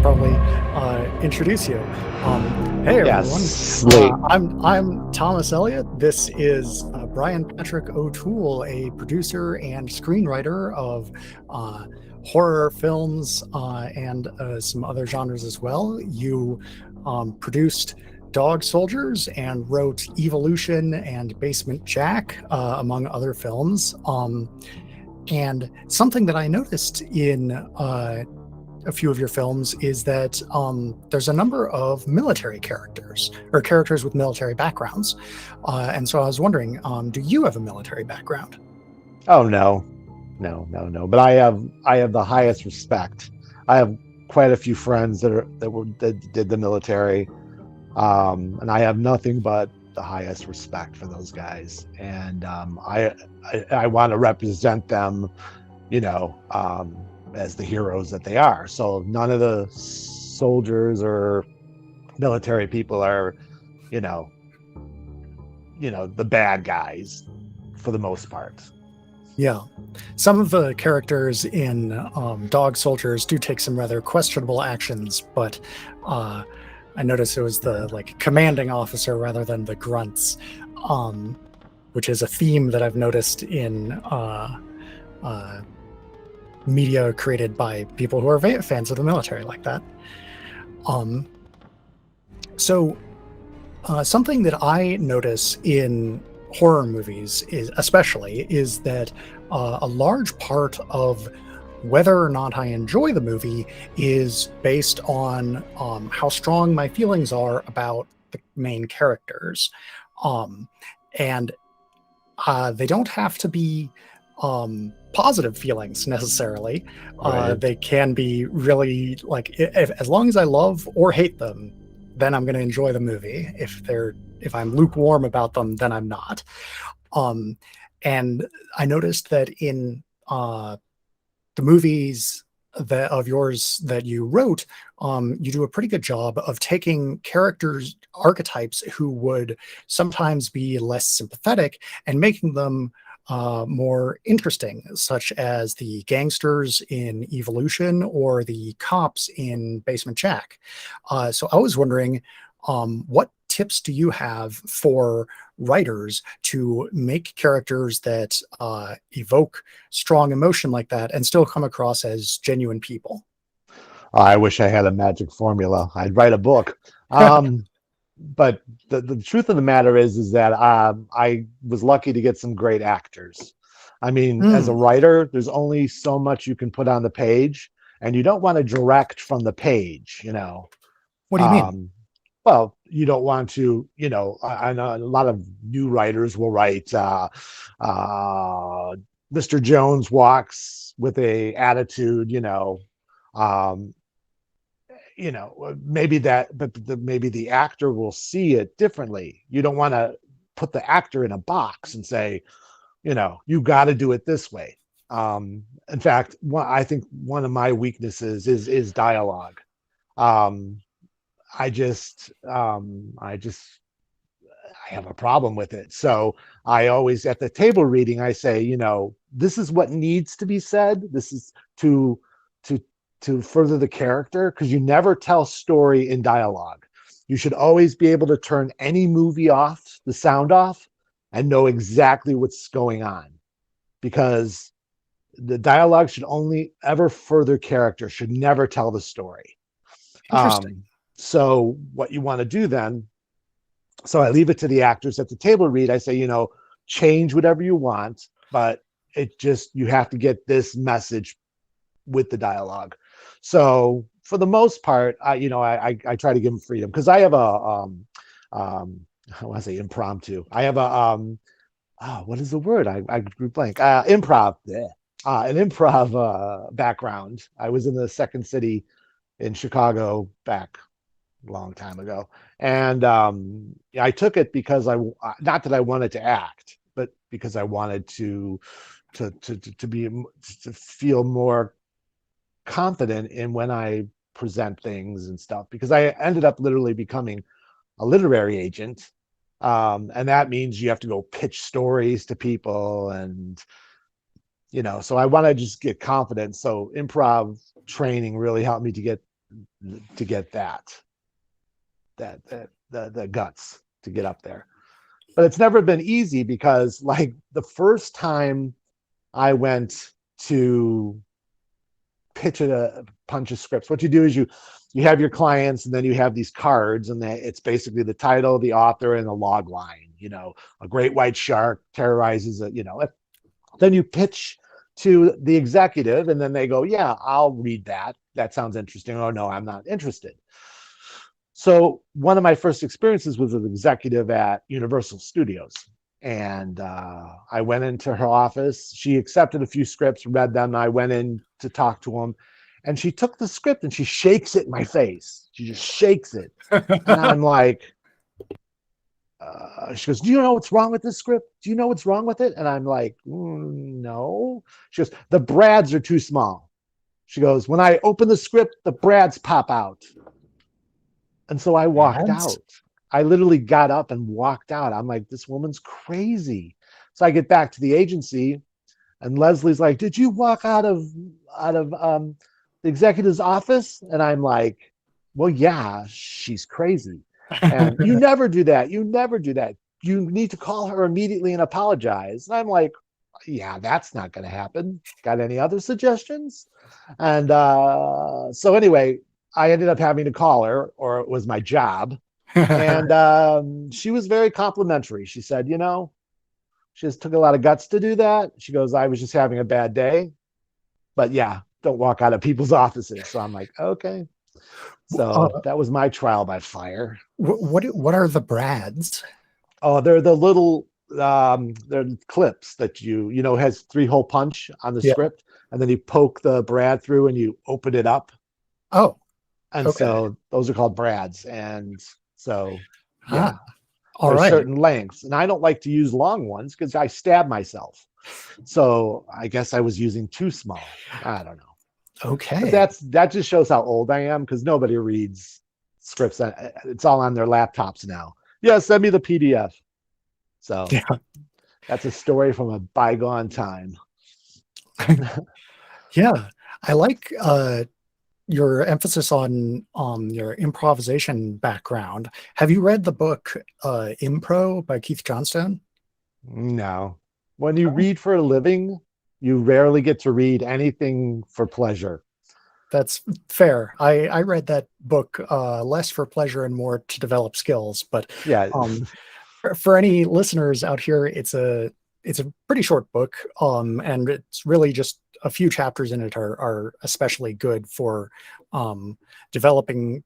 probably introduce you. Hey everyone, Yes, late. I'm Thomas Elliott. This is Brian Patrick O'Toole, a producer and screenwriter of uh, horror films and some other genres as well. You produced Dog Soldiers and wrote Evilution and Basement Jack, among other films. And something that I noticed in a few of your films is that there's a number of military characters or characters with military backgrounds. And so I was wondering, do you have a military background? Oh no, no. But I have the highest respect. I have quite a few friends that did the military, and I have nothing but the highest respect for those guys. And I want to represent them, you know, as the heroes that they are. So none of the soldiers or military people are, you know, the bad guys for the most part. Yeah. Some of the characters in Dog Soldiers do take some rather questionable actions, but uh, I noticed it was the like commanding officer rather than the grunts, um, which is a theme that I've noticed in uh, media created by people who are fans of the military like that. Um, so something that I notice in horror movies is that a large part of whether or not I enjoy the movie is based on how strong my feelings are about the main characters. Um, and they don't have to be positive feelings necessarily. Right. They can be really like as long as I love or hate them, then I'm going to enjoy the movie. If I'm lukewarm about them, then I'm not. Um, and I noticed that in the movies that of yours that you wrote, you do a pretty good job of taking characters archetypes who would sometimes be less sympathetic and making them more interesting, such as the gangsters in Evolution or the cops in Basement Jack. So I was wondering, what tips do you have for writers to make characters that evoke strong emotion like that and still come across as genuine people? I wish I had a magic formula. I'd write a book. But the truth of the matter is that I was lucky to get some great actors. I mean, as a Mm, writer, there's only so much you can put on the page, and you don't want to direct from the page, you know. what do you mean? Um, well, you don't want to, I know a lot of new writers will write, Mr. Jones walks with a attitude, um, maybe that, but maybe the actor will see it differently. You don't want to put the actor in a box and say, you got to do it this way. In fact, I think one of my weaknesses is dialogue. Um, I have a problem with it. So I always, at the table reading, I say, this is what needs to be said. This is to to to further the character, because you never tell story in dialogue. You should always be able to turn any movie off, the sound off, and know exactly what's going on, because the dialogue should only ever further character, should never tell the story. Interesting. So what you want to do then, so I leave it to the actors at the table read. I say, change whatever you want, but you have to get this message with the dialogue. So for the most part, I try to give them freedom, because I have I want to say impromptu. I have what is the word? I drew blank. Improv. Yeah. An improv background. I was in the Second City in Chicago back a long time ago, and I took it because not that I wanted to act, but because I wanted to be to feel more confident in when I present things and stuff, because I ended up literally becoming a literary agent. And that means you have to go pitch stories to people, and so I want to just get confident. So improv training really helped me to get to get the guts to get up there. But it's never been easy because like the first time I went to pitch a bunch of scripts, what you do is you have your clients and then you have these cards and it's basically the title, the author, and a log line. A great white shark terrorizes it. Then you pitch to the executive and then they go, yeah, I'll read that. That sounds interesting. Oh no, I'm not interested. So one of my first experiences was an executive at Universal Studios. And I went into her office. She accepted a few scripts, read them. And I went in to talk to him. And she took the script and she shakes it in my face. She just shakes it. And I'm like, she goes, do you know what's wrong with this script? Do you know what's wrong with it? And I'm like, no. She goes, the brads are too small. She goes, when I open the script, the brads pop out. And so I walked out. I literally got up and walked out. I'm like, this woman's crazy. So I get back to the agency and Leslie's like, did you walk out of the executive's office? And I'm like, well, yeah, she's crazy. And you never do that. You never do that. You need to call her immediately and apologize. And I'm like, yeah, that's not going to happen. Got any other suggestions? And so anyway, I ended up having to call her, or it was my job. And she was very complimentary. She said, she just took a lot of guts to do that. She goes, I was just having a bad day. But yeah, don't walk out of people's offices. So I'm like, okay. So that was my trial by fire. What are the brads? Oh, they're the little they're clips that has 3-hole punch on the script, and then you poke the brad through and you open it up. Oh. And so those are called brads. And so yeah. All there's right. certain lengths. And I don't like to use long ones because I stab myself. So I guess I was using too small. I don't know. Okay. But that just shows how old I am because nobody reads scripts. It's all on their laptops now. Yeah, send me the PDF. So that's a story from a bygone time. Yeah. I like your emphasis on your improvisation background. Have you read the book Impro by Keith Johnstone? No. When you read for a living, you rarely get to read anything for pleasure. That's fair. I read that book less for pleasure and more to develop skills. But yeah, for any listeners out here, it's a pretty short book, and it's really just a few chapters in it are especially good for developing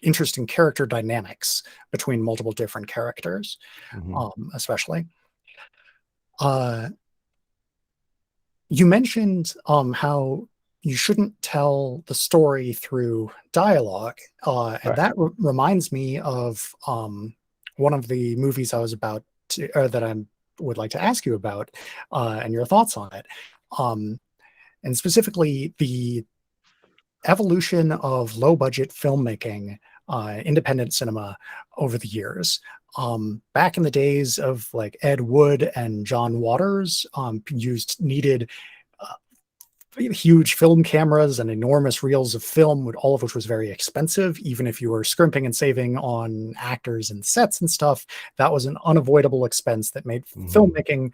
interesting character dynamics between multiple different characters, especially. You mentioned how you shouldn't tell the story through dialogue, and that reminds me of one of the movies I was about to, or that I would like to ask you about, and your thoughts on it, and specifically the evolution of low-budget filmmaking, independent cinema over the years. Back in the days of like Ed Wood and John Waters, needed huge film cameras and enormous reels of film, all of which was very expensive. Even if you were scrimping and saving on actors and sets and stuff, that was an unavoidable expense that made filmmaking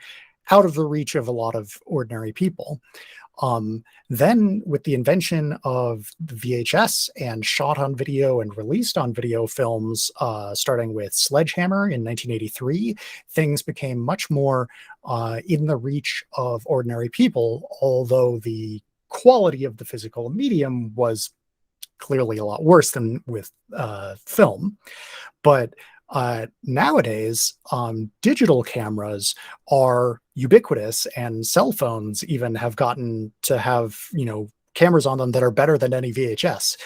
out of the reach of a lot of ordinary people. Then with the invention of the VHS and shot on video and released on video films, starting with Sledgehammer in 1983, things became much more in the reach of ordinary people, although the quality of the physical medium was clearly a lot worse than with film. But nowadays, digital cameras are ubiquitous, and cell phones even have gotten to have, cameras on them that are better than any VHS.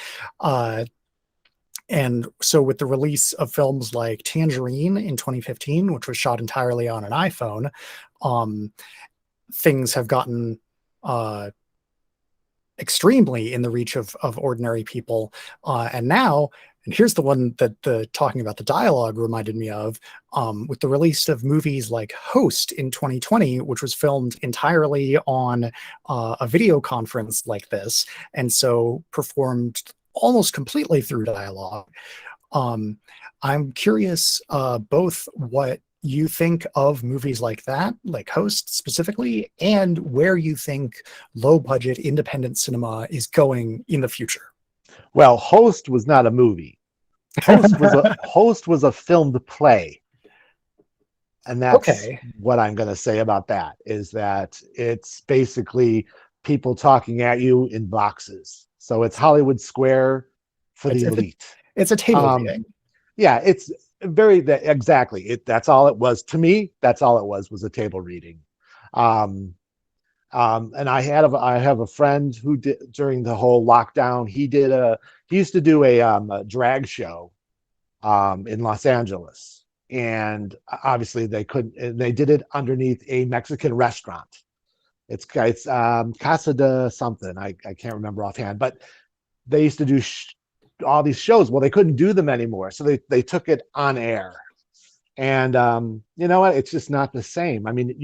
And so with the release of films like Tangerine in 2015, which was shot entirely on an iPhone, things have gotten extremely in the reach of ordinary people. And now, and here's the one that the talking about the dialogue reminded me of, with the release of movies like Host in 2020, which was filmed entirely on a video conference like this, and so performed almost completely through dialogue. Um, I'm curious both what you think of movies like that, like Host specifically, and where you think low budget independent cinema is going in the future. Well, Host was not a movie. Host was a filmed play. And that's Okay. what I'm going to say about that, is that it's basically people talking at you in boxes. So it's Hollywood Square for the It's elite. it's a table Um, reading. yeah, it's very exactly. That's all it was to me. That's all it was a table reading. Um, and I have a friend who did during the whole lockdown. He used to do a drag show in Los Angeles, and obviously they couldn't. And they did it underneath a Mexican restaurant. It's Casa de something. I can't remember offhand, but they used to do all these shows. Well, they couldn't do them anymore, so they took it on air. And you know what? It's just not the same. I mean,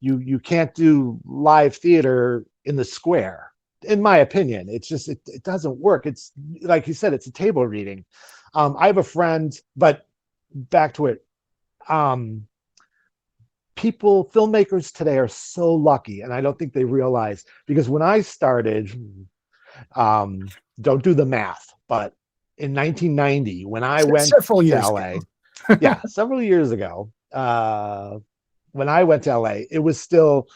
you can't do live theater in the square, in my opinion. It's just it doesn't work. It's like you said, it's a table reading. I have a friend, but back to it. Um, Filmmakers today are so lucky, and I don't think they realize, because when I started, don't do the math, but in 1990, when I went Several to years LA, ago. yeah, several years ago, when I went to LA, it was still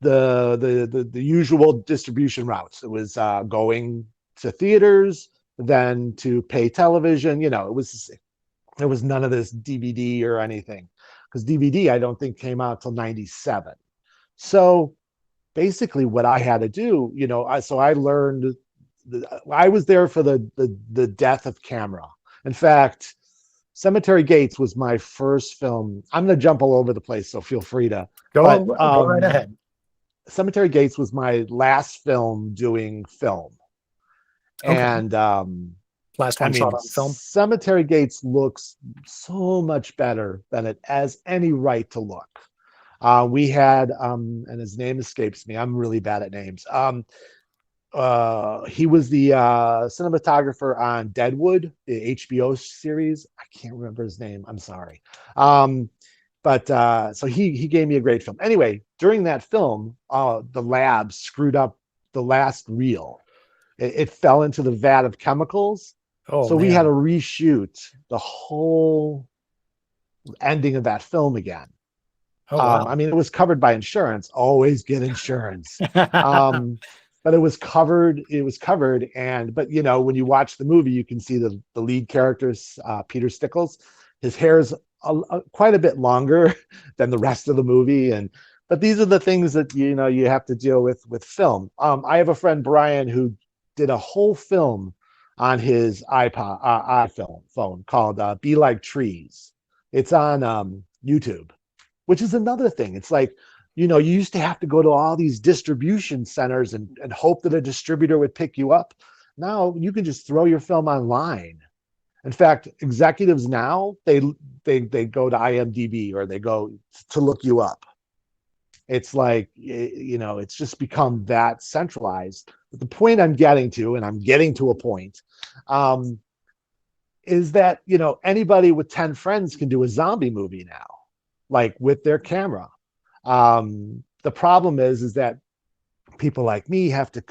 the usual distribution routes. It was going to theaters, then to pay television. You know, there was none of this DVD or anything, because DVD I don't think came out till 97. So basically what I had to do, you know, so I learned, I was there for the death of camera. In fact, Cemetery Gates was my first film. I'm going to jump all over the place, so feel free to. But Go right ahead. Cemetery Gates was my last film doing film, Okay. and Last I one shot mean, on film. Cemetery Gates looks so much better than it has any right to look. We had, and his name escapes me. I'm really bad at names. He was the cinematographer on Deadwood, the HBO series. I can't remember his name. I'm sorry. But so he gave me a great film. Anyway, during that film, the lab screwed up the last reel. It fell into the vat of chemicals. Oh So we had to man. reshoot the whole ending of that film again. Oh wow. I mean, it was covered by insurance. Always get insurance. But it was covered. It was covered. And but you know, when you watch the movie, you can see the lead character's Peter Stickles. His hair's quite a bit longer than the rest of the movie. And but these are the things that you know you have to deal with film. I have a friend Brian who did a whole film on his iPhone phone called "Be Like Trees." It's on YouTube, which is another thing. It's like, you know, you used to have to go to all these distribution centers and hope that a distributor would pick you up. Now you can just throw your film online. In fact, executives now, they go to IMDb or they go to look you up. It's like, you know, it's just become that centralized. But the point I'm getting to, and I'm getting to a point, um, is that, you know, anybody with 10 friends can do a zombie movie now, like with their camera. The problem is that people like me have to,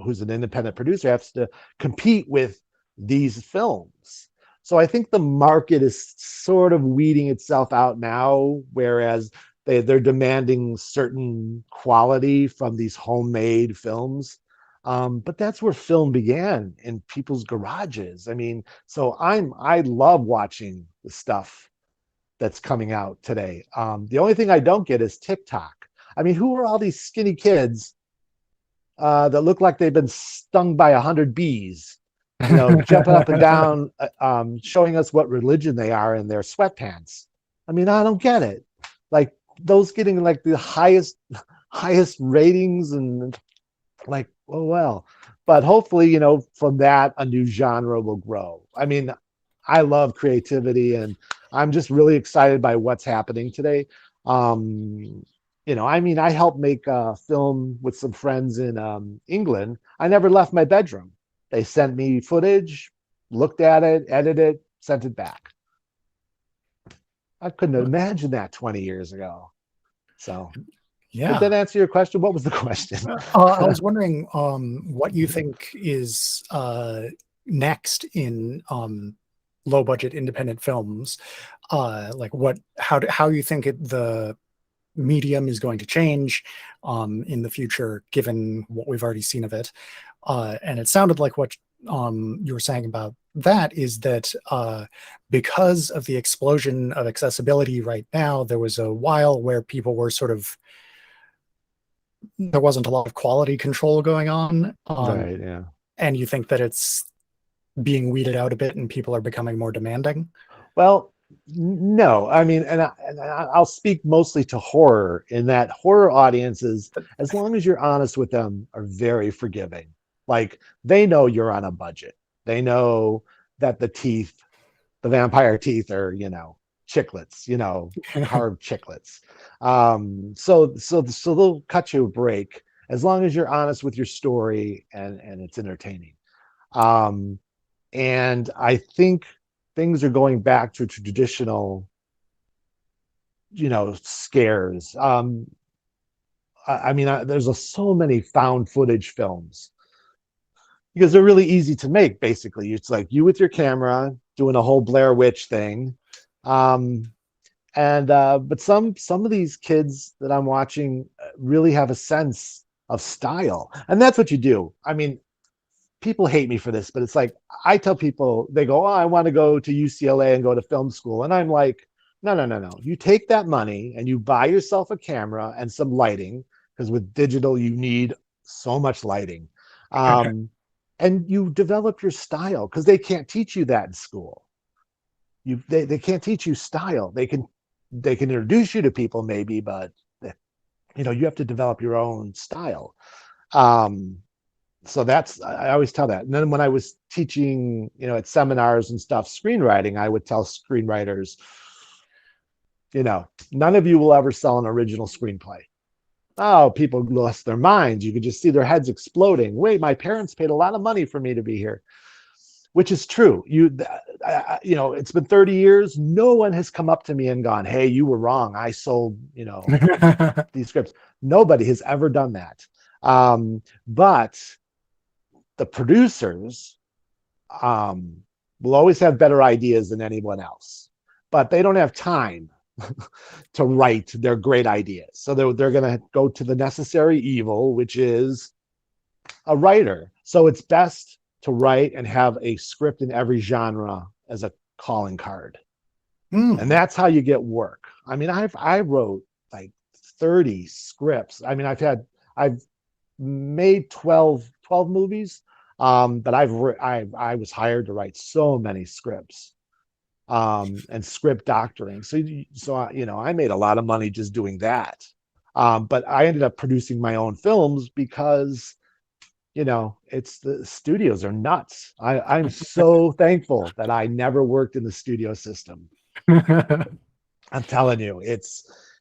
who's an independent producer, has to compete with these films. So I think the market is sort of weeding itself out now, whereas they're demanding certain quality from these homemade films. But that's where film began, in people's garages. I mean, so I love watching the stuff that's coming out today. The only thing I don't get is TikTok. I mean, who are all these skinny kids that look like they've been stung by 100 bees? You know, jumping up and down, showing us what religion they are in their sweatpants. I mean, I don't get it. Like those getting like the highest ratings, and like, oh well. But hopefully, you know, from that a new genre will grow. I mean, I love creativity, and I'm just really excited by what's happening today. Um, you know, I mean, I helped make a film with some friends in England. I never left my bedroom. They sent me footage, looked at it, edited it, sent it back. I couldn't imagine that 20 years ago. So did Yeah. that answer your question? What was the question? I was wondering what you think is next in low budget independent films. Like how you think the medium is going to change in the future, given what we've already seen of it. And it sounded like what you were saying about that is that because of the explosion of accessibility right now, there was a while where people were sort of, there wasn't a lot of quality control going on. Right. Yeah. And you think that it's being weeded out a bit and people are becoming more demanding? Well, no, I mean, I'll speak mostly to horror in that horror audiences, as long as you're honest with them, are very forgiving. Like they know you're on a budget. They know that the vampire teeth are, chiclets, carved chiclets. So they'll cut you a break as long as you're honest with your story and it's entertaining. Um, and I think things are going back to traditional, scares. I mean, there's so many found footage films because they're really easy to make. Basically, it's like you with your camera doing a whole Blair Witch thing. Um, but some of these kids that I'm watching really have a sense of style, and that's what you do. I mean, people hate me for this, but it's like I tell people, they go, "Oh, I want to go to UCLA and go to film school," and I'm like, "No, no, no, no. You take that money and you buy yourself a camera and some lighting, because with digital you need so much lighting, and you develop your style because they can't teach you that in school. They can't teach you style. They can introduce you to people maybe, but you have to develop your own style." So I always tell that. And then when I was teaching, at seminars and stuff, screenwriting, I would tell screenwriters, none of you will ever sell an original screenplay. Oh, people lost their minds. You could just see their heads exploding. Wait, my parents paid a lot of money for me to be here, which is true. It's been 30 years. No one has come up to me and gone, "Hey, you were wrong. I sold, these scripts." Nobody has ever done that. But the producers will always have better ideas than anyone else, but they don't have time to write their great ideas. So they're going to go to the necessary evil, which is a writer. So it's best to write and have a script in every genre as a calling card. And that's how you get work. I mean, I wrote like 30 scripts. I mean, I've made 12 movies. But I was hired to write so many scripts, and script doctoring. So I made a lot of money just doing that. But I ended up producing my own films because, it's the studios are nuts. I'm so thankful that I never worked in the studio system. I'm telling you,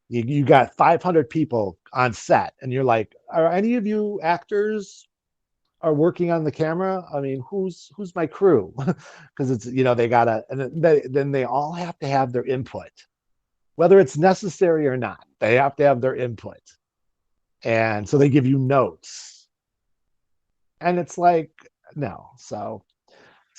you got 500 people on set, and you're like, "Are any of you actors are working on the camera? I mean, who's my crew?" Because it's, they gotta, and then they all have to have their input, whether it's necessary or not. They have to have their input, and so they give you notes, and it's like, no. So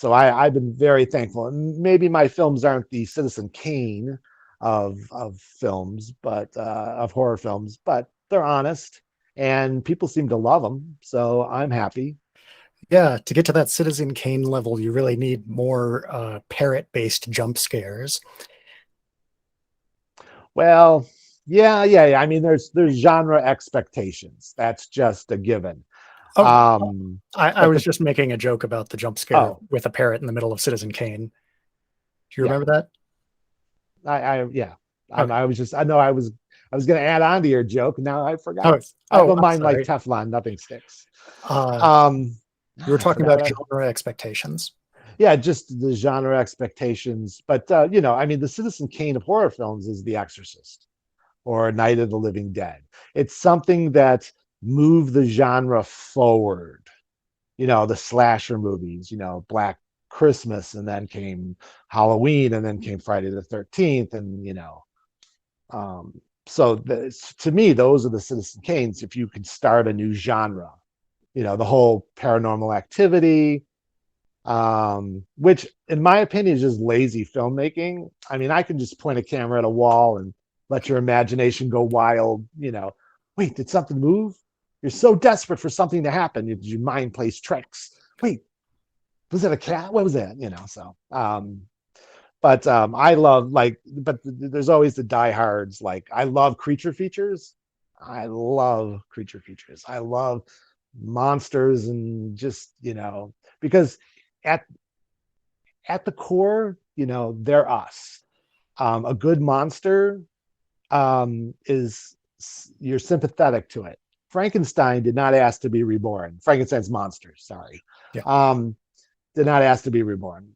I've been very thankful, and maybe my films aren't the Citizen Kane of films, but of horror films, but they're honest and people seem to love them. So I'm happy. Yeah, to get to that Citizen Kane level, you really need more parrot-based jump scares. Well, yeah. I mean, there's genre expectations. That's just a given. Oh, Um, I but was just making a joke about the jump scare oh, with a parrot in the middle of Citizen Kane. Do you yeah, remember that? yeah. Okay. I know I was going to add on to your joke. Now I forgot. Oh, I have a I'm mind like sorry. Teflon, nothing sticks. Uh, Um, you were I talking forgot about what I, genre expectations. yeah, just the genre expectations. But I mean, the Citizen Kane of horror films is The Exorcist or Night of the Living Dead. It's something that moved the genre forward. the slasher movies, Black Christmas, and then came Halloween, and then came Friday the 13th, and um, so to me, those are the Citizen Kanes. If you could start a new genre, the whole Paranormal Activity, which in my opinion is just lazy filmmaking. I mean, I can just point a camera at a wall and let your imagination go wild. Wait, did something move? You're so desperate for something to happen, your mind plays tricks. Wait, was it a cat? What was that? But I love, but there's always the diehards. Like, I love creature features. I love creature features. I love monsters, and just, because at the core, they're us. A good monster is, you're sympathetic to it. Frankenstein did not ask to be reborn. Frankenstein's monster, sorry. Yeah. Did not ask to be reborn.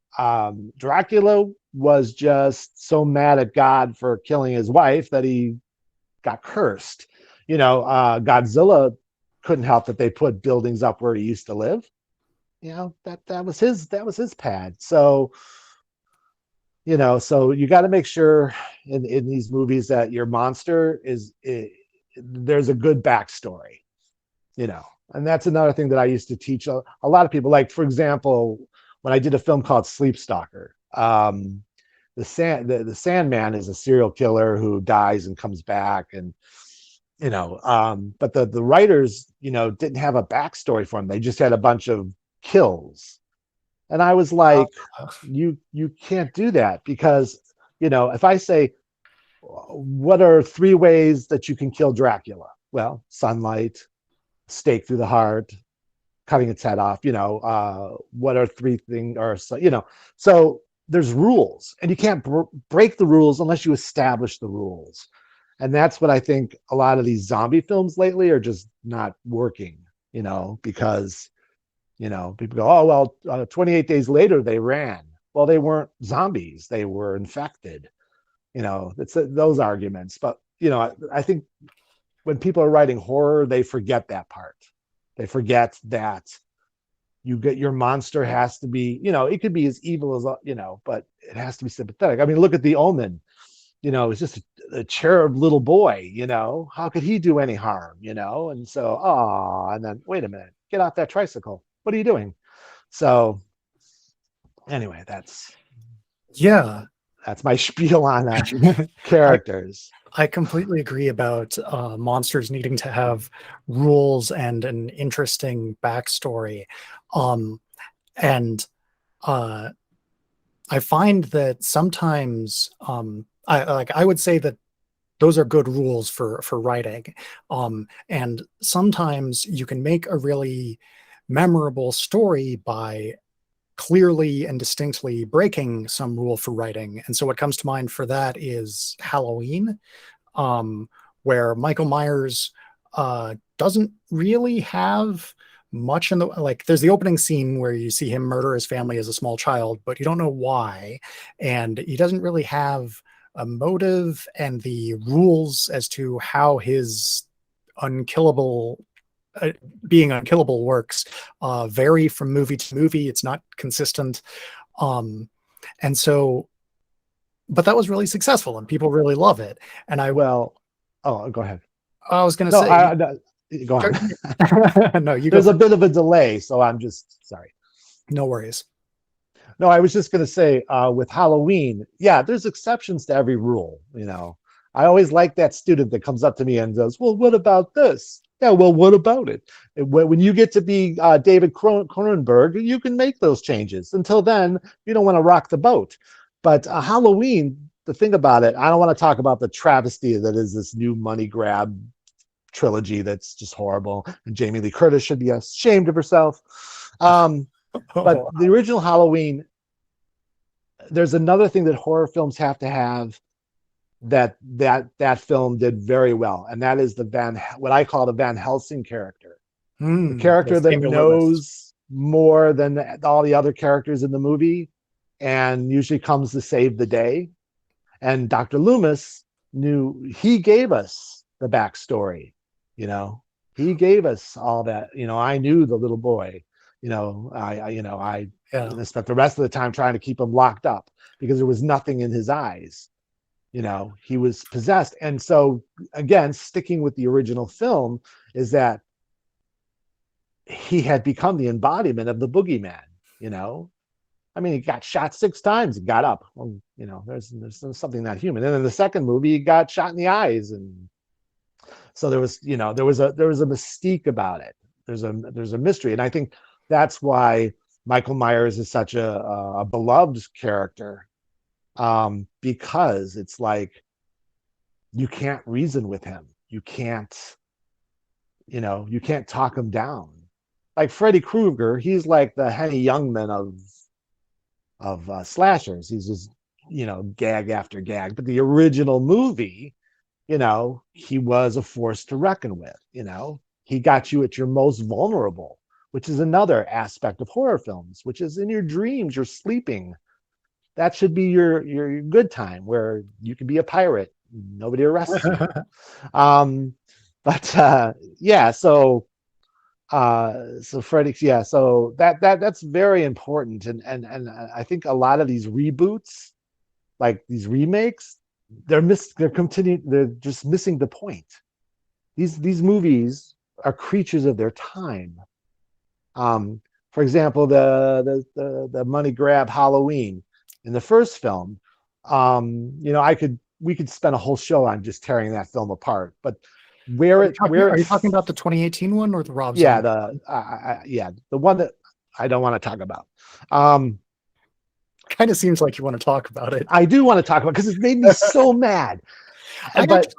Dracula was just so mad at God for killing his wife that he got cursed. Godzilla couldn't help that they put buildings up where he used to live. That was his pad. So, so you got to make sure in these movies that your monster there's a good backstory, and that's another thing that I used to teach a lot of people. Like, for example, when I did a film called Sleep Stalker, the Sandman is a serial killer who dies and comes back, and but the writers, didn't have a backstory for him. They just had a bunch of kills. And I was like, you can't do that, because, if I say, what are 3 ways that you can kill Dracula? Well, sunlight, stake through the heart, cutting its head off. What are 3 things? Or so there's rules, and you can't break the rules unless you establish the rules. And that's what I think a lot of these zombie films lately are just not working. Because people go, oh well, 28 days later they ran. Well, they weren't zombies; they were infected. It's those arguments. But I think when people are writing horror, they forget that part. They forget that your monster has to be, it could be as evil as, but it has to be sympathetic. I mean, look at The Omen. It's just a cherub little boy. How could he do any harm? And so, and then wait a minute, get off that tricycle. What are you doing? So anyway, that's Yeah. my spiel on characters. I completely agree about monsters needing to have rules and an interesting backstory. And I find that sometimes I would say that those are good rules for writing. And sometimes you can make a really memorable story by clearly and distinctly breaking some rule for writing. And so what comes to mind for that is Halloween, where Michael Myers doesn't really have much in the, like, there's the opening scene where you see him murder his family as a small child, but you don't know why. And he doesn't really have a motive, and the rules as to how his unkillable being unkillable works vary from movie to movie. It's not consistent. And so, but that was really successful and people really love it. And Well, oh, go ahead. I was going to No, say, go on. No, you There's go. a bit of a delay, so I'm just sorry. No worries. No, I was just going to say, with Halloween, yeah, there's exceptions to every rule. I always like that student that comes up to me and goes, well, what about this? Yeah, well, what about it? When you get to be David Cronenberg, you can make those changes. Until then, you don't want to rock the boat. But Halloween, the thing about it, I don't want to talk about the travesty that is this new money grab trilogy that's just horrible. And Jamie Lee Curtis should be ashamed of herself. But the original Halloween, there's another thing that horror films have to have that film did very well, and that is what I call the Van Helsing character. The character that knows more than all the other characters in the movie, and usually comes to save the day. And Dr. Loomis he gave us the backstory. He gave us all that. I knew the little boy. I Yeah. spent the rest of the time trying to keep him locked up because there was nothing in his eyes. He was possessed. And so, again, sticking with the original film, is that he had become the embodiment of the boogeyman. I mean, he got shot 6 times and got up. Well, there's something not human. And in the second movie, he got shot in the eyes, and so there was a mystique about it. There's a mystery, and I think that's why Michael Myers is such a beloved character, because it's like you can't reason with him. You can't talk him down. Like Freddy Krueger, he's like the Henny Youngman of slashers. He's just gag after gag. But the original movie, he was a force to reckon with. He got you at your most vulnerable, which is another aspect of horror films, which is in your dreams, you're sleeping. That should be your good time where you can be a pirate. Nobody arrests you. Um, but yeah, so Freddy, yeah, so that's very important, and I think a lot of these reboots, like these remakes, they're just missing the point. These movies are creatures of their time. For example, the money grab Halloween in the first film. We could spend a whole show on just tearing that film apart, but Are you talking about the 2018 one or the Rob yeah, Zombie? the one that I don't want to talk about. Um, Kind of seems like you want to talk about it. I do want to talk about, because it made me so mad. But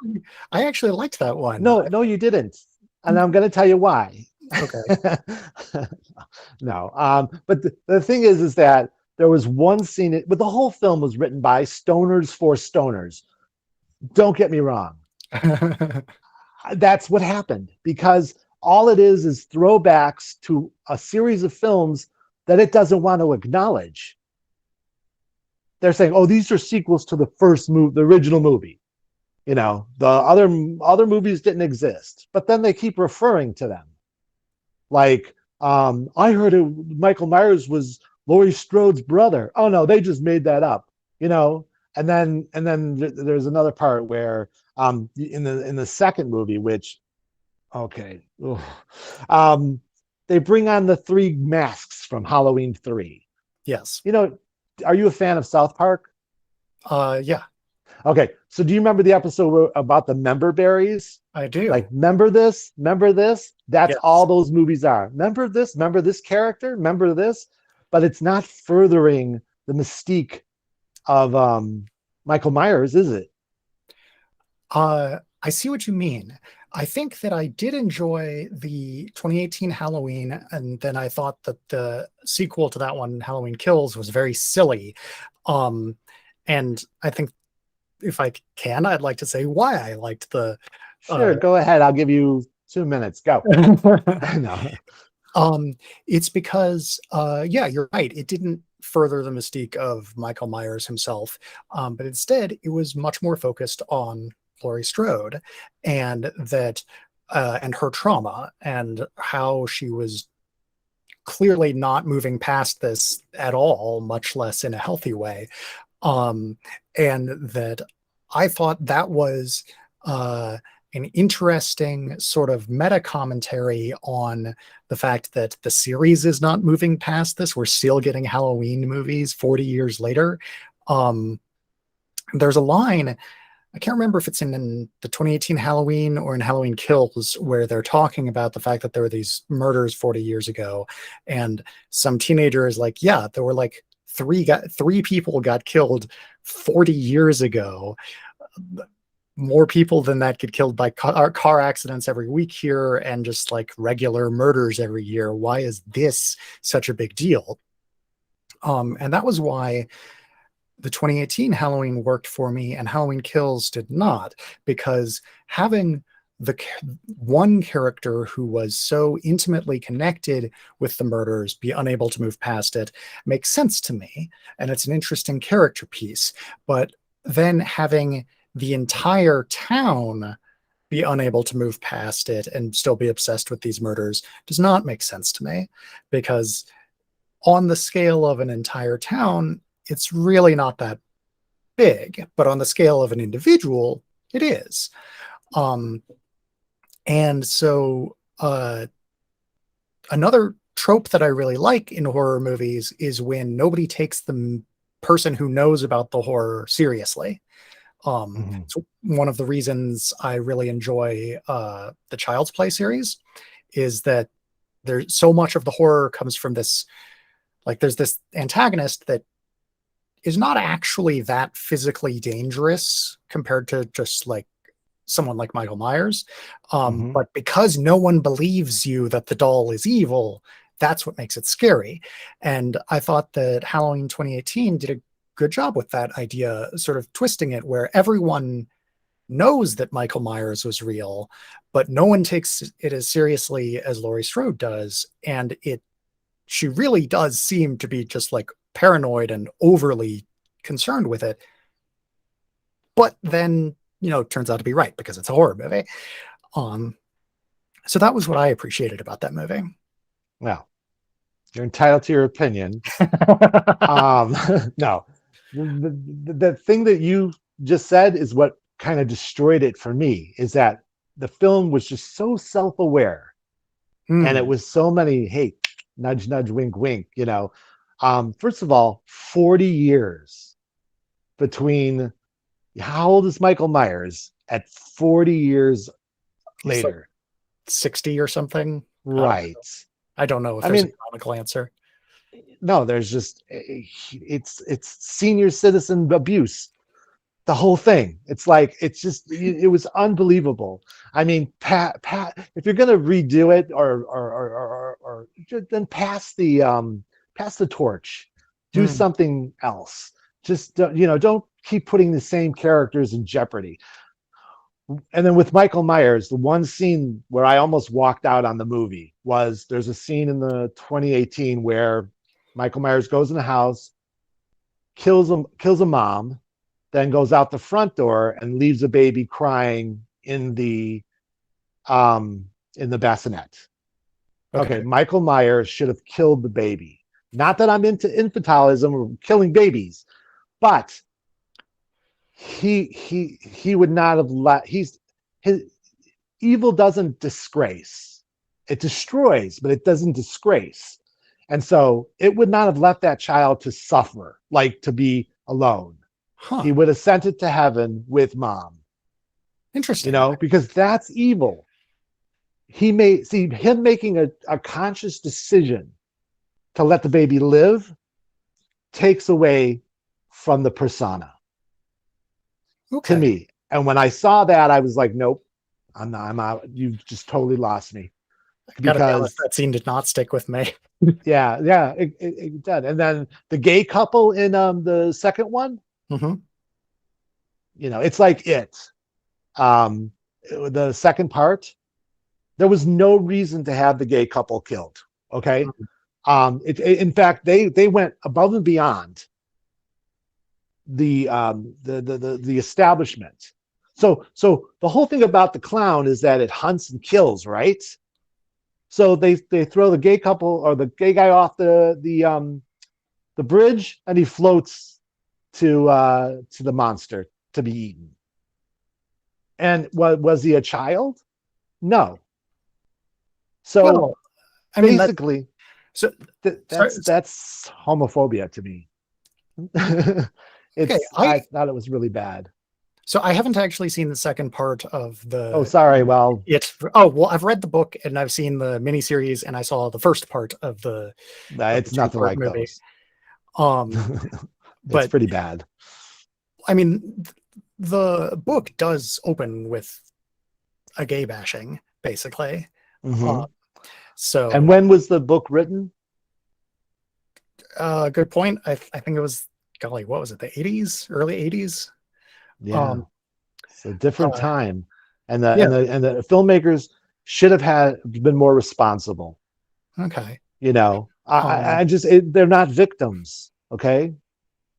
I actually liked that one. no, you didn't, and I'm going to tell you why. Okay. No, but the thing is that there was one scene, but the whole film was written by stoners for stoners. Don't get me wrong. That's what happened, because all it is throwbacks to a series of films that it doesn't want to acknowledge. They're saying, "Oh, these are sequels to the first movie, the original movie." The other movies didn't exist, but then they keep referring to them. Like, I heard Michael Myers was Laurie Strode's brother. Oh no, they just made that up. And then there's another part where in the second movie, which, okay, they bring on the 3 masks from Halloween 3. Yes. Are you a fan of South Park? Yeah, Okay, so do you remember the episode about the member berries? I do. Like, remember this? Remember this? That's Yes. all those movies are. Remember this? Remember this character? Remember this? But it's not furthering the mystique of Michael Myers, is it? I see what you mean. I think that I did enjoy the 2018 Halloween, and then I thought that the sequel to that one, Halloween Kills, was very silly. And I think if I can, I'd like to say why I liked the Sure, go ahead. I'll give you 2 minutes. Go. No. It's because yeah, you're right. It didn't further the mystique of Michael Myers himself, but instead it was much more focused on Laurie Strode and that and her trauma and how she was clearly not moving past this at all, much less in a healthy way. And that I thought that was an interesting sort of meta commentary on the fact that the series is not moving past this. We're still getting Halloween movies 40 years later. There's a line, I can't remember if it's in the 2018 Halloween or in Halloween Kills, where they're talking about the fact that there were these murders 40 years ago. And some teenager is like, yeah, there were like three people got killed 40 years ago. More people than that get killed by car accidents every week here, and just like regular murders every year. Why is this such a big deal? And that was why the 2018 Halloween worked for me and Halloween Kills did not, because having the one character who was so intimately connected with the murders be unable to move past it makes sense to me, and it's an interesting character piece. But then having the entire town be unable to move past it and still be obsessed with these murders does not make sense to me, because on the scale of an entire town, it's really not that big, but on the scale of an individual, it is. Um, and so another trope that I really like in horror movies is when nobody takes the person who knows about the horror seriously. Mhm. So one of the reasons I really enjoy the Child's Play series is that there's so much of the horror comes from this, like there's this antagonist that is not actually that physically dangerous compared to just like someone like Michael Myers. Mhm. But because no one believes you that the doll is evil, that's what makes it scary. And I thought that Halloween 2018 did a good job with that idea, sort of twisting it where everyone knows that Michael Myers was real, but no one takes it as seriously as Laurie Strode does. And she really does seem to be just like paranoid and overly concerned with it. But then, it turns out to be right because it's a horror movie. Um, so that was what I appreciated about that movie. Well, you're entitled to your opinion. No, the thing that you just said is what kind of destroyed it for me, is that the film was just so self-aware, and it Hmm. was so many, hey, nudge, nudge, wink, wink, first of all, 40 years between, how old is Michael Myers at 40 years He's like later? 60 or something. Right. I don't know if I there's a mean, canonical answer. no, there's just, it's senior citizen abuse, the whole thing. It's like, it was unbelievable. I mean, if you're gonna redo it, or then pass the torch, do Hmm. something else. Just don't keep putting the same characters in jeopardy. And then with Michael Myers, the one scene where I almost walked out on the movie was, there's a scene in the 2018 where Michael Myers goes in the house, kills a mom, then goes out the front door and leaves a baby crying um in the bassinet. Okay, Okay. Michael Myers should have killed the baby. Not that I'm into infantilism or killing babies, but he would not have let his evil doesn't disgrace. It destroys, but it doesn't disgrace. And so it would not have left that child to suffer, like to be alone. Huh. He would have sent it to heaven with mom, Interesting. because that's evil. He may see him making a conscious decision to let the baby live, takes away from the persona, to Okay. me. And when I saw that, I was like, nope, I'm not, I'm out. You've just totally lost me. Gotta be honest, Because that scene did not stick with me. yeah, it did. And then the gay couple in the second one, Hmm. it's like um the second part, there was no reason to have the gay couple killed. Okay. In fact, they went above and beyond the establishment. So the whole thing about the clown is that it hunts and kills, right? So they throw the gay couple or the gay guy off the bridge, and he floats to the monster to be eaten. And was he a child? No. So Well, I mean that. basically, So sorry. that's homophobia to me. Okay. I thought it was really bad. I haven't actually seen the second part of Oh, sorry. Well, Oh, well, I've read the book and I've seen the miniseries and I saw the first part of the it's nothing two-part like movie. those. Um, It's but pretty bad. I mean, the book does open with a gay bashing, basically. Uh, Hmm. And so, when was the book written? good point. I think it was, golly, what was it? The 80s, early 80s. Yeah, Um, it's a different uh, time, and the yeah. and the and the filmmakers should have been more responsible. Okay. I Um, just they're not victims. Okay,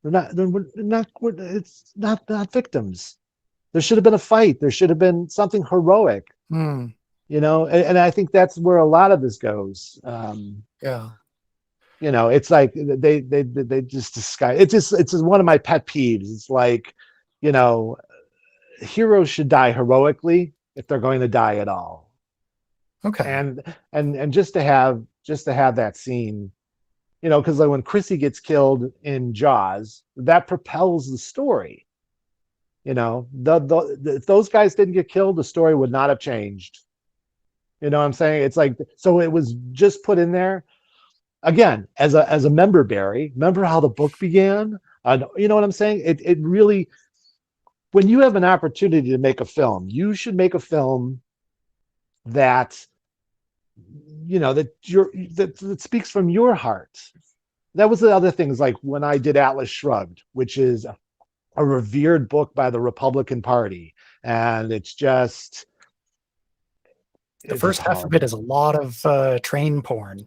they're not. It's not victims. There should have been a fight. There should have been something heroic, Hmm. and I think that's where a lot of this goes. Yeah. It's like they just disguise. It's just one of my pet peeves. It's like, you know, heroes should die heroically if they're going to die at all. Okay. And just to have that scene, because like when Chrissy gets killed in Jaws, that propels the story. If those guys didn't get killed, the story would not have changed. You know what I'm saying? It's like, so it was just put in there again as a member, Barry. Remember how the book began? You know what I'm saying? It really, when you have an opportunity to make a film, you should make a film that that speaks from your heart. That was the other things, like when I did Atlas Shrugged, which is a revered book by the Republican Party, and it's just The first half of it is a lot of train porn.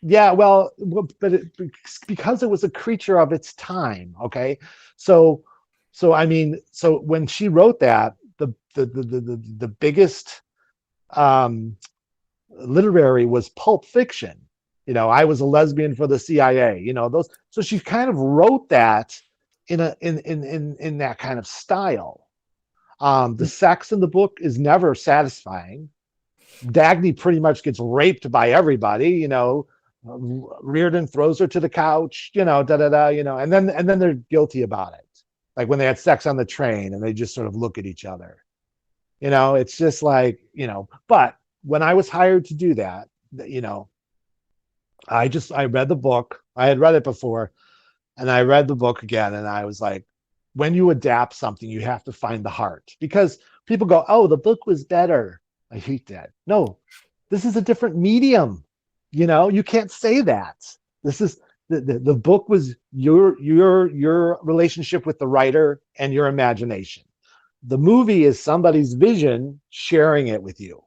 yeah, well, but because it was a creature of its time. Okay, so I mean, so when she wrote that, the biggest um literary was Pulp Fiction. I was a lesbian for the CIA. Those. So she kind of wrote that in that kind of style. The sex in the book is never satisfying. Dagny pretty much gets raped by everybody. Reardon throws her to the couch. Da da da. And then they're guilty about it. Like when they had sex on the train and they just sort of look at each other. It's just like, but when I was hired to do that, I read the book. I had read it before, and I read the book again, and I was like, when you adapt something, you have to find the heart, because people go, oh, the book was better. I hate that. No, this is a different medium. You can't say that. This is the book was your relationship with the writer and your imagination. The movie is somebody's vision sharing it with you.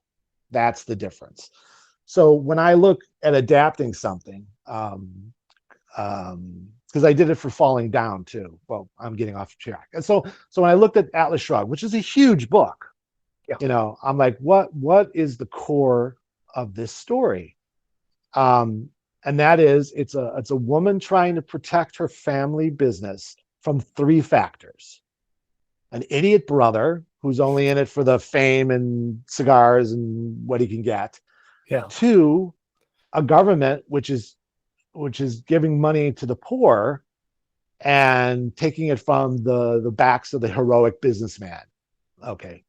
That's the difference. So when I look at adapting something, because I did it for Falling Down too. Well, I'm getting off track. And so when I looked at Atlas Shrugged, which is a huge book, I'm like, what is the core of this story? And that is, it's a woman trying to protect her family business from three factors: an idiot brother who's only in it for the fame and cigars and what he can get. Yeah. Two, a government which is giving money to the poor and taking it from the backs of the heroic businessman. Okay,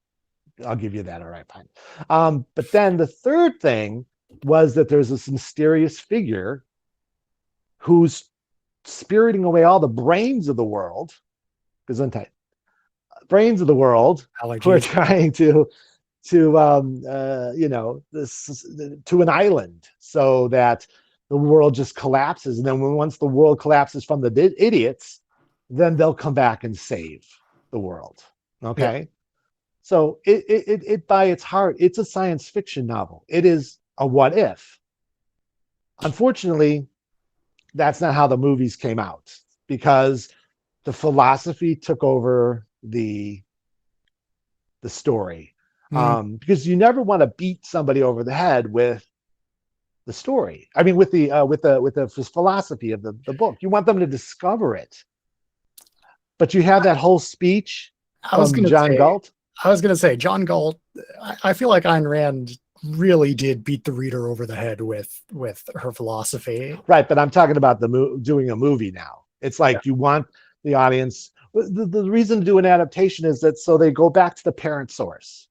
I'll give you that. All right, fine. But then the third thing was that there's this mysterious figure who's spiriting away all the brains of the world, brains of the world, Allergies. who are trying to this to an island, so that the world just collapses, and then once the world collapses from the idiots, then they'll come back and save the world. Okay. Yeah. So it by its heart, it's a science fiction novel. It is a what if. Unfortunately, that's not how the movies came out, because the philosophy took over the story. Because you never want to beat somebody over the head with the story. I mean, with the philosophy of the book. You want them to discover it. But you have that whole speech from John Galt. I was going to say, John Galt, I feel like Ayn Rand really did beat the reader over the head with her philosophy. Right, but I'm talking about doing a movie now. It's like you want the audience. The reason to do an adaptation is that so they go back to the parent source.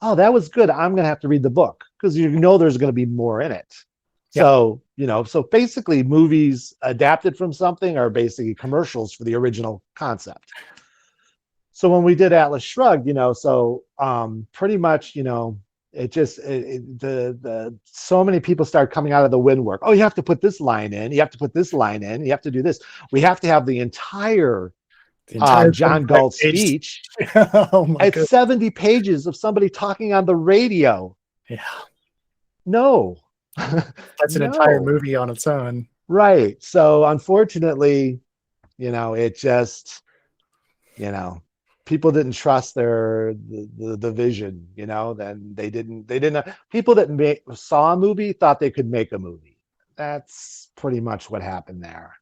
Oh, that was good. I'm going to have to read the book, because there's going to be more in it. Yeah. So, so basically movies adapted from something are basically commercials for the original concept. So when we did Atlas Shrugged, so pretty much, it just so many people start coming out of the woodwork. Oh, you have to put this line in. You have to put this line in. You have to do this. We have to have the entire John Galt speech. Oh it's goodness. 70 pages of somebody talking on the radio. Yeah. No. That's an entire movie on its own. Right. So unfortunately, it just, people didn't trust the vision, you know, then they didn't people that saw a movie thought they could make a movie. That's pretty much what happened there.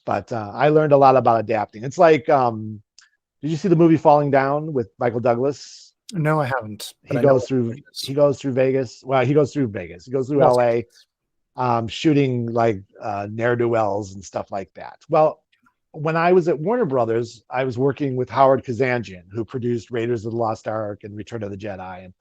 But I learned a lot about adapting. It's like, did you see the movie Falling Down with Michael Douglas? No, I haven't, but He I know goes what through it is. he goes through Vegas. Well, he goes through Vegas. He goes through Las LA, Vegas. shooting like ne'er-do-wells and stuff like that. Well, when I was at Warner Brothers, I was working with Howard Kazanjian, who produced Raiders of the Lost Ark and Return of the Jedi. And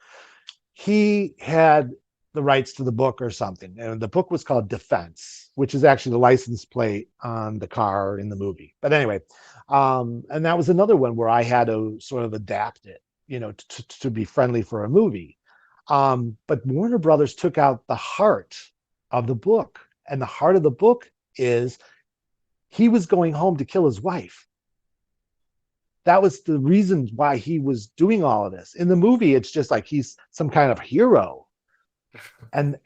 he had the rights to the book or something. And the book was called Defense, which is actually the license plate on the car in the movie. But anyway, and that was another one where I had to sort of adapt it, you know, to be friendly for a movie. But Warner Brothers took out the heart of the book. And the heart of the book is he was going home to kill his wife. That was the reason why he was doing all of this. In the movie, it's just like he's some kind of hero. And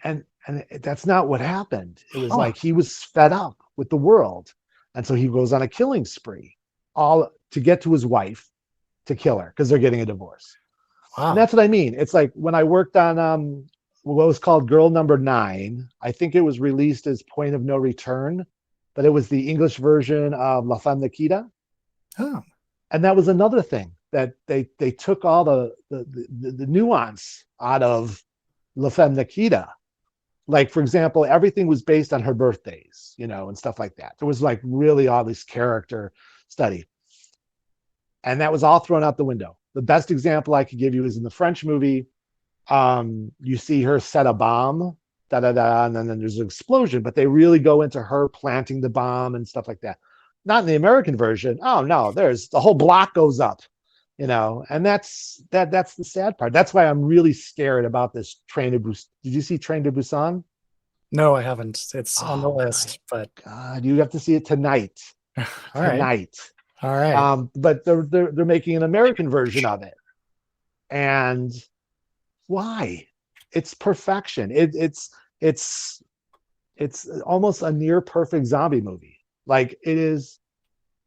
that's not what happened. It was Huh. like he was fed up with the world. And so he goes on a killing spree, all to get to his wife to kill her because they're getting a divorce. And Wow. that's what I mean. It's like when I worked on what was called Girl Number 9, I think it was released as Point of No Return, but it was the English version of La Femme Nikita. Oh. And that was another thing that they took all the nuance out of La Femme Nikita. Like, for example, everything was based on her birthdays, you know, and stuff like that. There was like really all this character study. And that was all thrown out the window. The best example I could give you is in the French movie. You see her set a bomb, da da da, and then there's an explosion, but they really go into her planting the bomb and stuff like that. Not in the American version. Oh no, there's the whole block goes up, you know, and that's the sad part. That's why I'm really scared about this Train to Busan. Did you see Train to Busan? No, I haven't. It's on the Oh my list, but God, you have to see it tonight. all right. Tonight. All right. But they're making an American version of it. And why? It's perfection. It's almost a near perfect zombie movie. Like it is,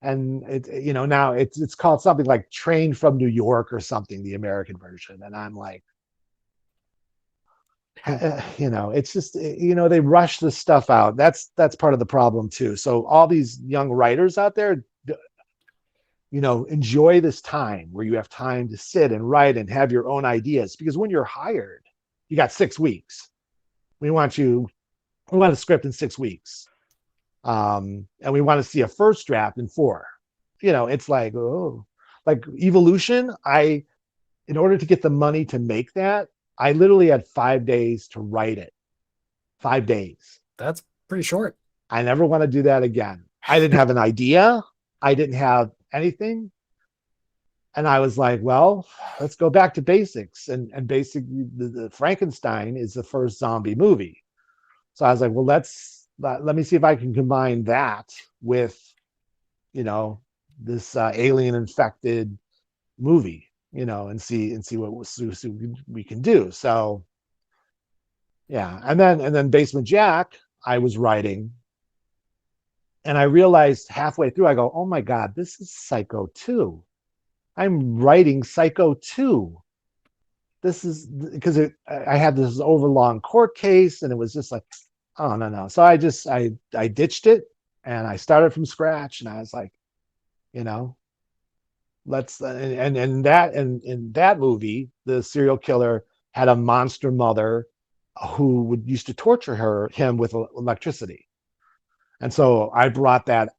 and it, you know, now it's called something like Train from New York or something, the American version. And I'm like, you know, it's just, you know, they rush this stuff out. That's part of the problem too. So all these young writers out there, you know, enjoy this time where you have time to sit and write and have your own ideas. Because when you're hired, you got 6 weeks. We want a script in 6 weeks. And we want to see a first draft in 4. You know, it's like, oh, like Evolution. In order to get the money to make that, I literally had 5 days to write it. 5 days. That's pretty short. I never want to do that again. I didn't have an idea. I didn't have anything. And I was like, well, let's go back to basics. And basically, the Frankenstein is the first zombie movie. So I was like, well, let me see if I can combine that with, you know, this alien infected movie, you know, and see what we can do. So yeah, and then Basement Jack, I was writing, and I realized halfway through, I go, oh my God, this is Psycho 2. I'm writing Psycho 2. This is because I had this overlong court case, and it was just like, oh no. So I ditched it and I started from scratch, and I was like, you know, let's and that and in that movie, the serial killer had a monster mother who would used to torture him with electricity. And so I brought that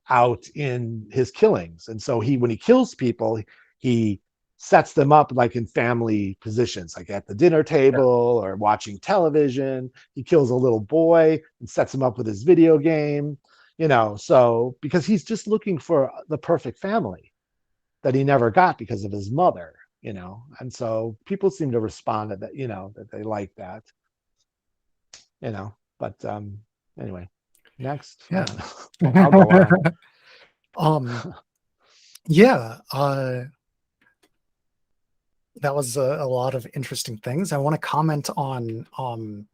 out in his killings. And so when he kills people, he sets them up like in family positions, like at the dinner Yeah. table or watching television. He kills a little boy and sets him up with his video game, you know, so because he's just looking for the perfect family that he never got because of his mother, you know. And so people seem to respond to that, you know, that they like that, you know. But anyway, next. Yeah. I'll go on. um. Yeah. That was a lot of interesting things. I want to comment on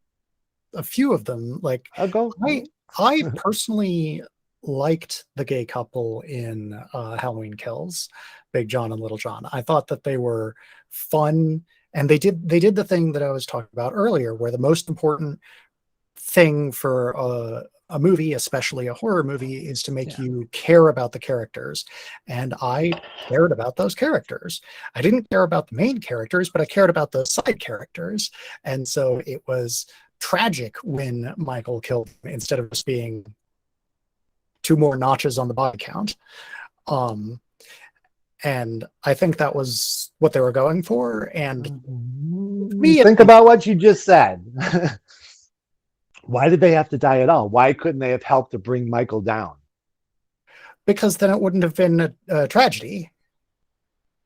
a few of them. Like I'll go. I personally liked the gay couple in Halloween Kills, Big John and Little John. I thought that they were fun, and they did the thing that I was talking about earlier, where the most important thing for a movie, especially a horror movie, is to make Yeah. you care about the characters. And I cared about those characters. I didn't care about the main characters, but I cared about the side characters. And so it was tragic when Michael killed him instead of just being two more notches on the body count. And I think that was what they were going for. And me, Think about what you just said. Why did they have to die at all? Why couldn't they have helped to bring Michael down? because then it wouldn't have been a tragedy.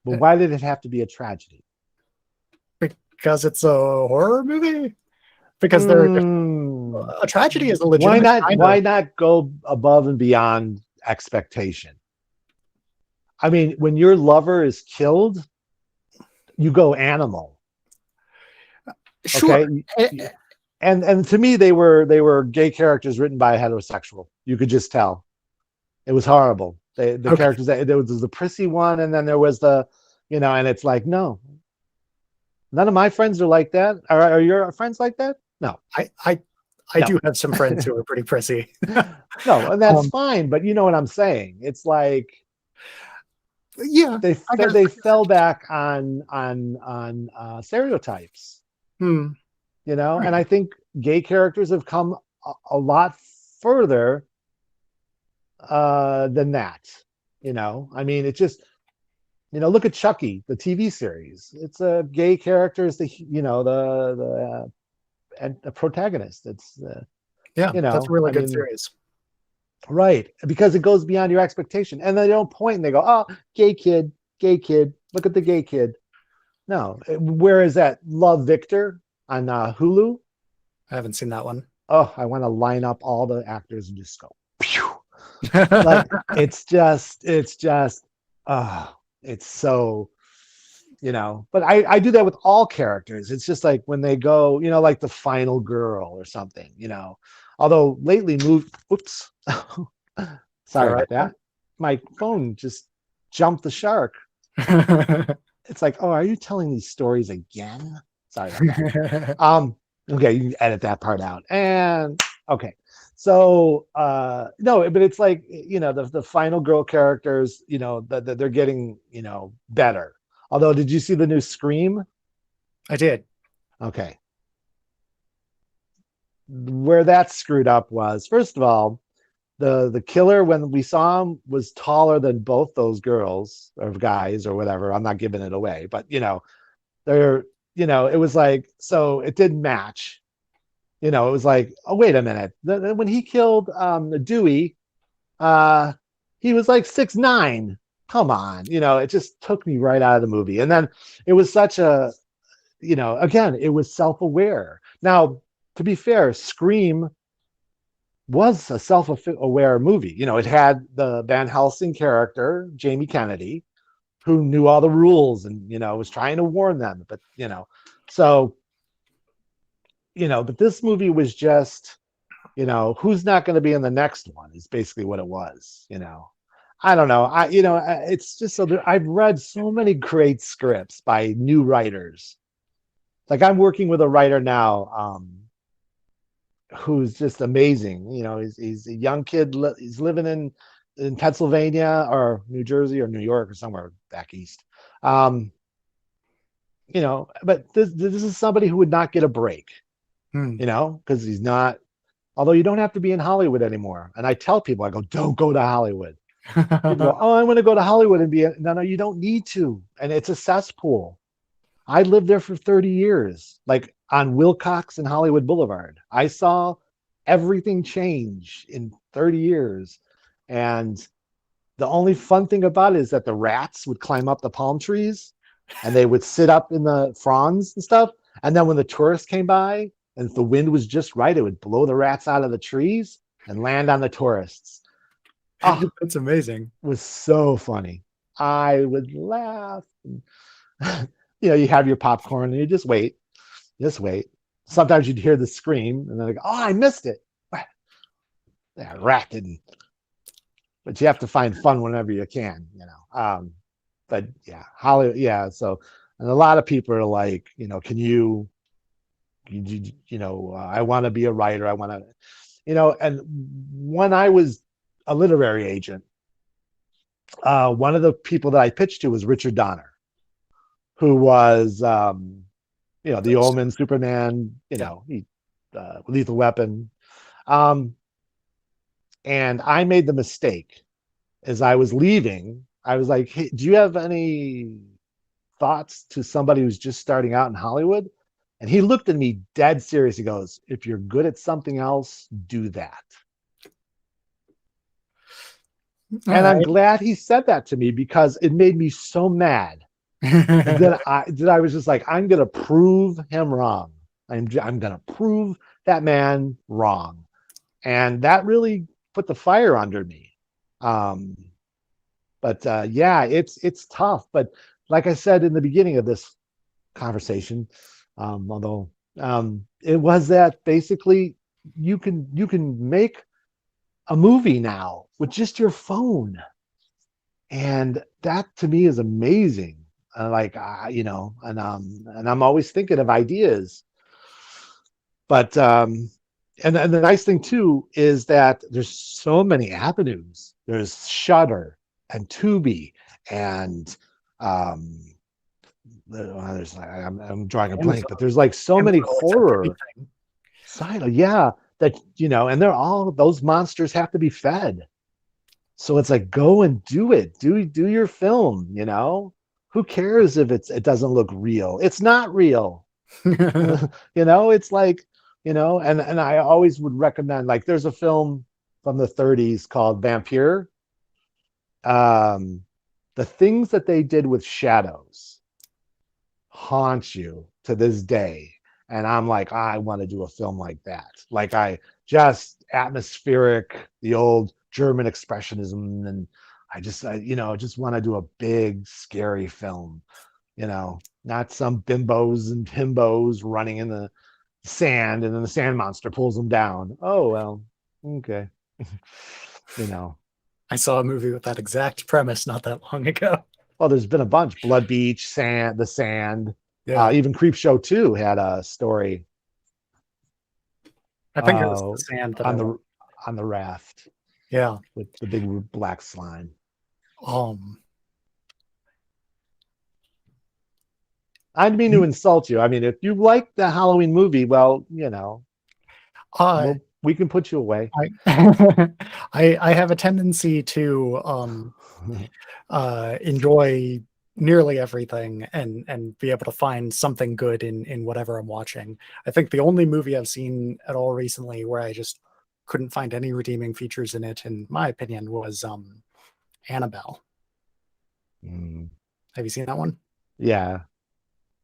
But why did it have to be a tragedy? Because it's a horror movie. Because a tragedy is a legitimate. Why not go above and beyond expectation? I mean, when your lover is killed, you go animal. Sure. Okay? And to me, they were gay characters written by a heterosexual. You could just tell. It was horrible. The characters, there was the prissy one, and then there was the, and it's like, no. None of my friends are like that. Are your friends like that? No. I do have some friends who are pretty prissy. No, and that's fine, but you know what I'm saying. It's like, yeah, they fell back on stereotypes. Right. And I think gay characters have come a lot further than that. I mean, it just, look at Chucky, the TV series. It's a gay character is the protagonist. It's that's a really good series. Right, because it goes beyond your expectation, and they don't point and they go, "Oh, gay kid, look at the gay kid." No, where is that? Love Victor on Hulu. I haven't seen that one. Oh, I want to line up all the actors and just go, pew. Like it's so, but I do that with all characters. It's just like when they go, like the final girl or something, although lately oops, sorry about that. My phone just jumped the shark. It's like, oh, are you telling these stories again? Sorry about that. Okay, you can edit that part out. And okay. So no, but it's like, the final girl characters, that they're getting, better. Although, did you see the new Scream? I did. Okay. Where that screwed up was, first of all, the killer, when we saw him, was taller than both those girls or guys or whatever. I'm not giving it away, but they're, it was like, so it didn't match. It was like, oh, wait a minute. When he killed Dewey, he was like 6'9". Come on. It just took me right out of the movie. And then it was such a, again, it was self-aware. Now, to be fair, Scream was a self-aware movie. It had the Van Helsing character, Jamie Kennedy, who knew all the rules and, was trying to warn them. But, so, but this movie was just, who's not going to be in the next one is basically what it was, I don't know. It's just so I've read so many great scripts by new writers. Like I'm working with a writer now, who's just amazing. He's a young kid. He's living in Pennsylvania or New Jersey or New York or somewhere back east. But this is somebody who would not get a break, because he's not, although you don't have to be in Hollywood anymore. And I tell people, I go, don't go to Hollywood. People go, oh, I'm going to go to Hollywood and no, you don't need to. And it's a cesspool. I lived there for 30 years, like on Wilcox and Hollywood Boulevard. I saw everything change in 30 years. And the only fun thing about it is that the rats would climb up the palm trees and they would sit up in the fronds and stuff. And then when the tourists came by and if the wind was just right, it would blow the rats out of the trees and land on the tourists. Oh, that's amazing. It was so funny. I would laugh. You have your popcorn and you just wait. Sometimes you'd hear the scream and then they go, oh, I missed it. That rat didn't. but you have to find fun whenever you can, you know. But yeah, Hollywood, yeah. So, and a lot of people are like, you know, can you know, I want to be a writer. I want to, you know, and when I was a literary agent, one of the people that I pitched to was Richard Donner, who was, you know, The Omen, Superman, you Yeah. know, Lethal Weapon. Um, and I made the mistake as I was leaving. I was like, hey, do you have any thoughts to somebody who's just starting out in Hollywood? And he looked at me dead serious. He goes, if you're good at something else, do that. All And I'm right. glad he said that to me because it made me so mad. And then I was just like, I'm gonna prove him wrong. I'm gonna prove that man wrong. And that really put the fire under me. Um, but yeah, it's tough. But like I said in the beginning of this conversation, although it was that basically you can make a movie now with just your phone, and that to me is amazing. Like you know, and I'm always thinking of ideas, but and the nice thing too is that there's so many avenues. There's Shudder and Tubi and um there's I'm drawing a blank, but Amazon, there's like so many Amazon accept horror anything. side, yeah, that you know, and they're all those monsters have to be fed. So it's like go and do it. Do your film, you know? Who cares if it doesn't look real? It's not real. You know, it's like, you know, and I always would recommend, like there's a film from the 30s called Vampire. Um the things that they did with shadows haunt you to this day. And I'm like, I want to do a film like that. Like I just atmospheric, the old German expressionism. And you know, just want to do a big, scary film, you know, not some bimbos and himbos running in the sand and then the sand monster pulls them down. Oh, well, okay. You know, I saw a movie with that exact premise not that long ago. well, there's been a bunch. Blood Beach, Sand, The Sand. Yeah. Even Creep Show 2 had a story I think it was the sand that I on want. the raft Yeah. with the big black slime. Um, I didn't mean to insult you. I mean, if you like the Halloween movie, well, you know, uh, we can put you away. I have a tendency to enjoy nearly everything and be able to find something good in whatever I'm watching. I think the only movie I've seen at all recently where I just couldn't find any redeeming features in it, in my opinion, was Annabelle. Mm, Have you seen that one? yeah.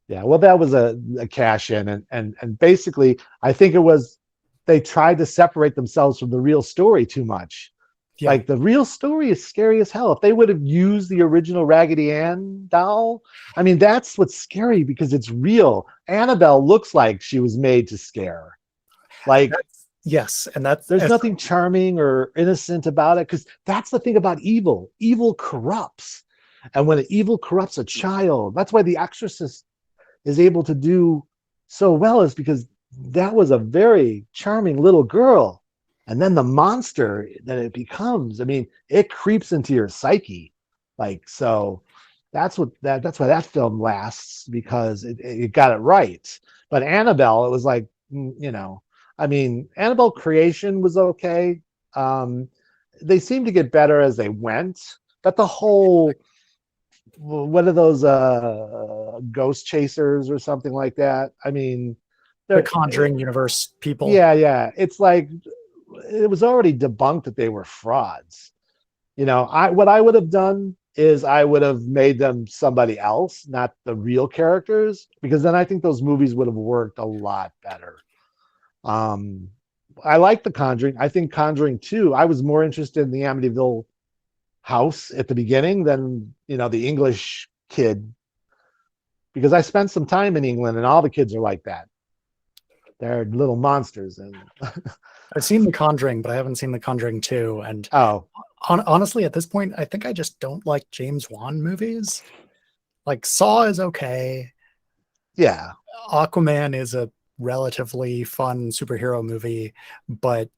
Yeah. Well, that was a cash in, and basically I think it was they tried to separate themselves from the real story too much. Yeah. Like the real story is scary as hell. If they would have used the original Raggedy Ann doll, I mean, that's what's scary because it's real. Annabelle looks like she was made to scare. Like Yes, and that's there's nothing charming or innocent about it because that's the thing about evil. Evil corrupts. And when evil corrupts a child, that's why The Exorcist is able to do so well, is because that was a very charming little girl. And then the monster that it becomes, I mean, it creeps into your psyche. Like, so that's why that film lasts because it got it right. But Annabelle, it was like, you know, I mean, Annabelle creation was okay. Um, they seemed to get better as they went, but the whole what are those ghost chasers or something like that? I mean, the they're Conjuring universe people. yeah. It's like it was already debunked that they were frauds. You know, I what I would have done is I would have made them somebody else, not the real characters, because then I think those movies would have worked a lot better. Um, I like The Conjuring. I think Conjuring 2, I was more interested in the Amityville house at the beginning than, you know, the English kid, because I spent some time in England and all the kids are like that. They're little monsters. And I've seen The Conjuring, but I haven't seen The Conjuring 2. And oh, Honestly, at this point, I think I just don't like James Wan movies. Like Saw is okay. Yeah. Aquaman is a relatively fun superhero movie, but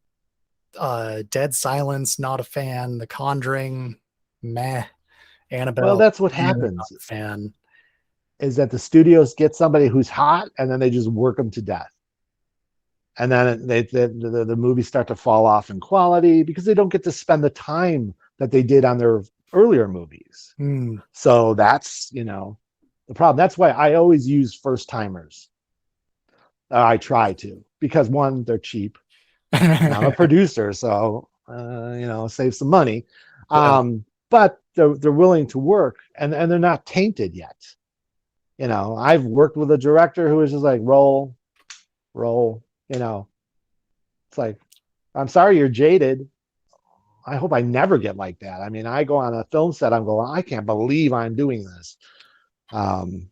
Dead Silence, not a fan. The Conjuring, meh. Well, Annabelle, that's what really not happens a fan. is that the studios get somebody who's hot and then they just work them to death. And then the movies start to fall off in quality because they don't get to spend the time that they did on their earlier movies. Hmm. So that's, the problem. That's why I always use first timers. I try to, because one, they're cheap and I'm a producer, so save some money. Yeah. But they're willing to work, and they're not tainted yet. I've worked with a director who was just like roll, roll. It's like, I'm sorry you're jaded. I hope I never get like that. I mean, I go on a film set, I'm going, I can't believe I'm doing this. And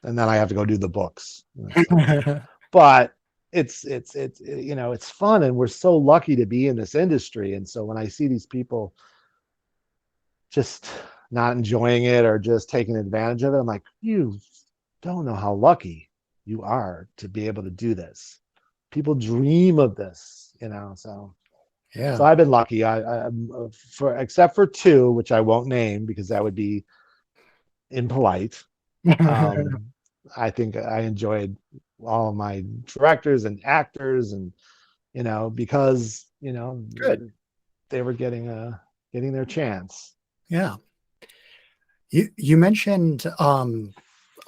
then I have to go do the books. It's like, but it's fun, and we're so lucky to be in this industry. And so when I see these people just not enjoying it or just taking advantage of it, I'm like, you don't know how lucky you are to be able to do this. People dream of this, so Yeah. I've been lucky. For except for two, which I won't name because that would be impolite. um I think I enjoyed all of my directors and actors, and because Good. they were getting their chance. Yeah. You mentioned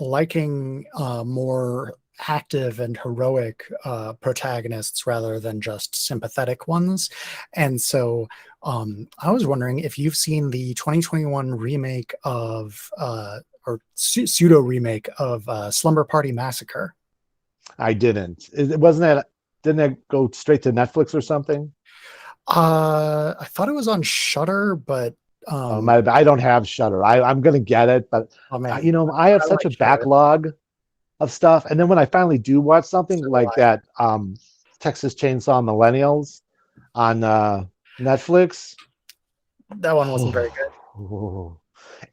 liking more active and heroic protagonists rather than just sympathetic ones. And so I was wondering if you've seen the 2021 remake of or pseudo remake of Slumber Party Massacre. I didn't. It wasn't that. Didn't that go straight to Netflix or something? I thought it was on Shudder, but um, I don't have Shutter. I'm gonna get it, but oh man, I have I such like a Shudder. backlog of stuff, and then when I finally do watch something So do like I. that, Texas Chainsaw Millennials on Netflix, That one wasn't very good.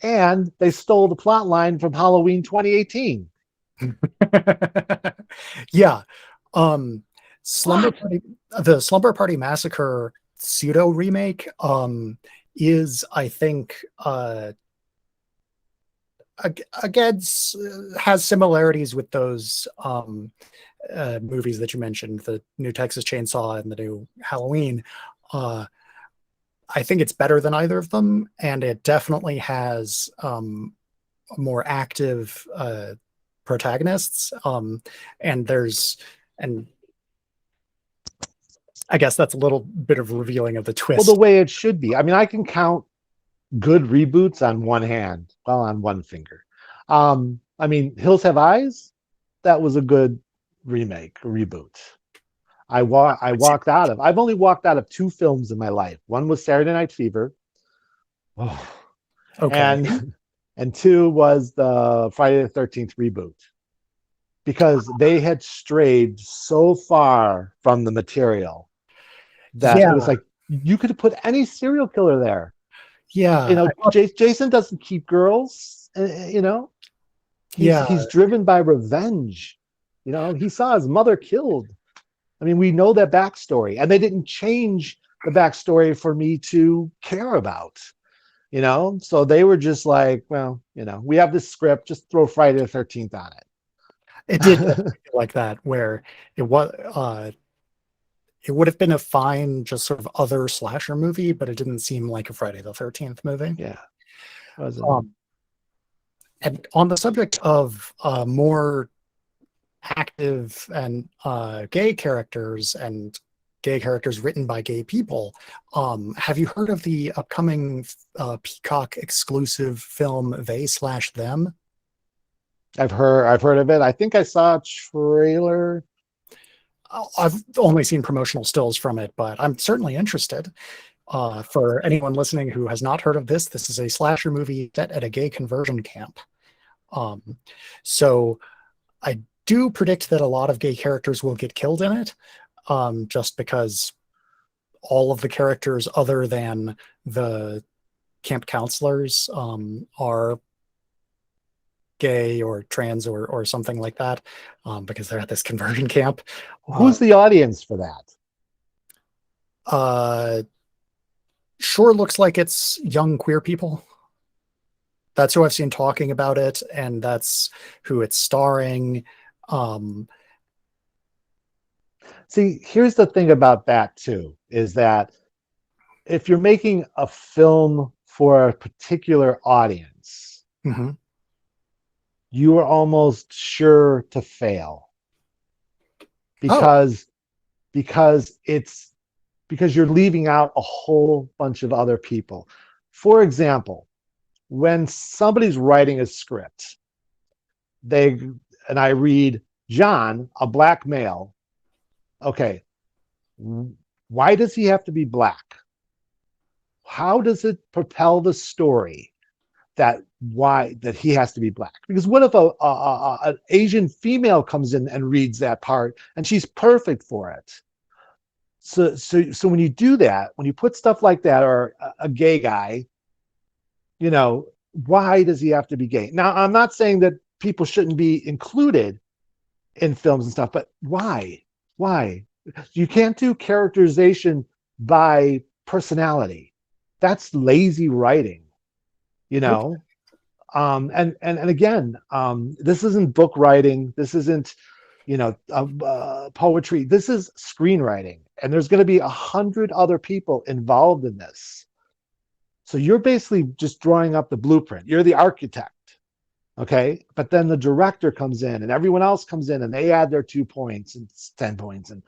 and they stole the plot line from Halloween 2018. Yeah. Um Slumber What? Party the Slumber Party Massacre pseudo remake is I think again has similarities with those movies that you mentioned, the new Texas Chainsaw and the new Halloween. Uh I think it's better than either of them, and it definitely has more active protagonists. And there's, and I guess that's a little bit of revealing of the Well, the twist. way it should be. I mean, I can count good reboots on one hand, well, on one finger. I mean, Hills Have Eyes, that was a good remake, a reboot. I walked out of. I've only walked out of two films in my life. One was Saturday Night Fever, oh, Okay. and and two was the Friday the 13th reboot, because they had strayed so far from the material that it was Yeah. like you could have put any serial killer there. Yeah. I thought, Jason doesn't keep girls. yeah. He's driven by revenge. He saw his mother killed. I mean, we know that backstory, and they didn't change the backstory for me to care about. So they were just like, well, we have this script, just throw Friday the 13th on It did it. feel like that, where it was, it would have been a fine, just sort of other slasher movie, but it didn't seem like a Friday the 13th movie. Yeah, wasn't. Um, and on the subject of more active and gay characters and gay characters written by gay people, have you heard of the upcoming Peacock exclusive film They Slash Them? I've heard of it. I think I saw a trailer. I've only seen promotional stills from it, but I'm certainly interested. For anyone listening who has not heard of this, this is a slasher movie set at a gay conversion camp. Um, so I do predict that a lot of gay characters will get killed in it, just because all of the characters other than the camp counselors are gay or trans or something like that, because they're at this conversion camp. Who's the audience for that? Uh, sure looks like it's young queer people. That's who I've seen talking about it, and that's who it's starring. Um, See, here's the thing about that too, is that if you're making a film for a particular audience, mhm. you are almost sure to fail Oh, because it's because you're leaving out a whole bunch of other people. For example, when somebody's writing a script, they and I read John, a black male. Okay, why does he have to be black? How does it propel the story that why that he has to be black? Because what if an Asian female comes in and reads that part and she's perfect for it? So when you do that, when you put stuff like that, or a gay guy, you know, why does he have to be gay? Now, I'm not saying that people shouldn't be included in films and stuff, but why? Why? You can't do characterization by personality. That's lazy writing, you okay. know. And again, this isn't book writing. This isn't, poetry. This is screenwriting, and there's going to be 100 other people involved in this. So you're basically just drawing up the blueprint. You're the architect, okay? But then the director comes in, and everyone else comes in, and they add their 2 points and 10 points, and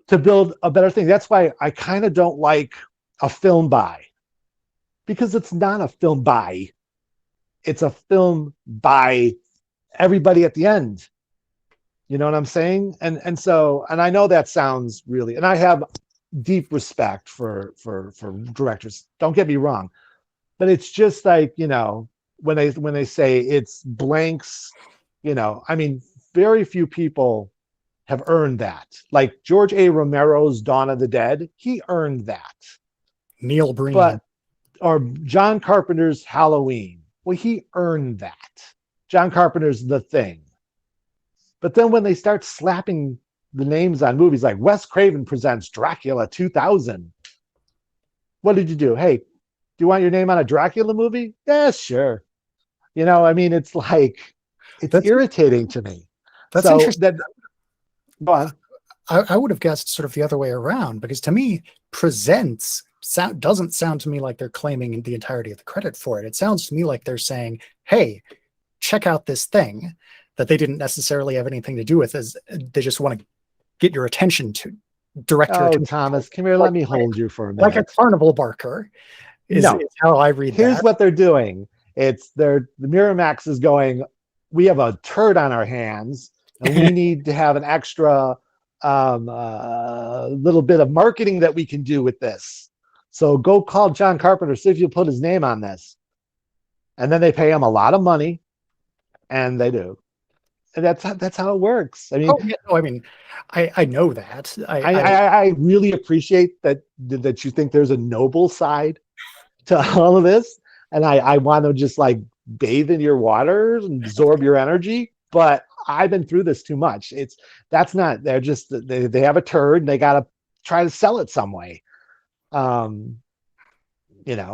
to build a better thing. That's why I kind of don't like a film by, because it's not a film by. It's a film by everybody at the end. You know what I'm saying? And I know that sounds really, and I have deep respect for directors. Don't get me wrong, but it's just like, when they say it's blanks, I mean, very few people have earned that. Like George A. Romero's Dawn of the Dead, he earned that. Neil Breen. But or John Carpenter's Halloween, well, he earned that. John Carpenter's The Thing. But then when they start slapping the names on movies like Wes Craven presents Dracula 2000, what did you do? Hey, do you want your name on a Dracula movie? Yeah, sure. I mean, it's like, it's That's irritating to me. that's So interesting. that, go on. I would have guessed sort of the other way around, because to me, presents doesn't sound to me like they're claiming the entirety of the credit for it. It sounds to me like they're saying, "Hey, check out this thing that they didn't necessarily have anything to do with, as they just want to get your attention to, direct your Oh, attention to, Thomas, come here. like Let me hold you for a like a minute. carnival barker is No, how I read here's that. what they're doing. The Miramax is going, we have a turd on our hands, and we need to have an extra little bit of marketing that we can do with this. So go call John Carpenter, see if you'll put his name on this. And then they pay him a lot of money, and they do. And that's how it works. I mean, Oh yeah, no, I mean, I know that. I really appreciate that you think there's a noble side to all of this, and I want to just like bathe in your waters and absorb your energy, but I've been through this too much. That's not, they're just, they have a turd and they got to try to sell it some way. um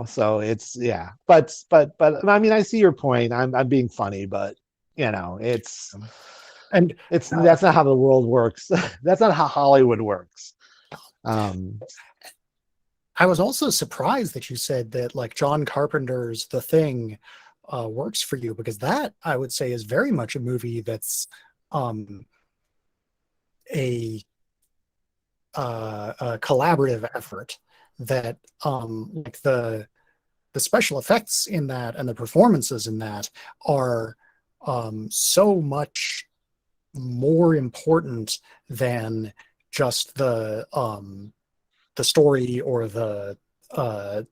so it's, yeah, but I mean, I see your point. I'm being funny, but it's and that's not how the world works. That's not how Hollywood works. um I was also surprised that you said that like John Carpenter's The Thing works for you, because that I would say is very much a movie that's um, a, a collaborative effort. That like the special effects in that and the performances in that are so much more important than just the story or uh,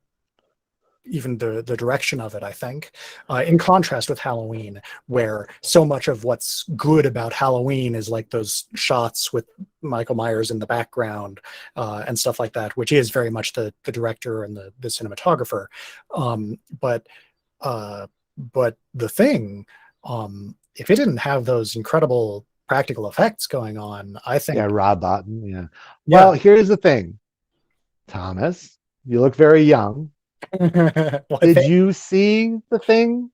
even the direction of it, I think, in contrast with Halloween, where so much of what's good about Halloween is like those shots with Michael Myers in the background and stuff like that, which is very much the director and the cinematographer. But The Thing, if it didn't have those incredible practical effects going on, I Yeah, think, Rob Bottin. Yeah. yeah. Well, here's the thing, Thomas. You look very young. Well, I Did think you see The Thing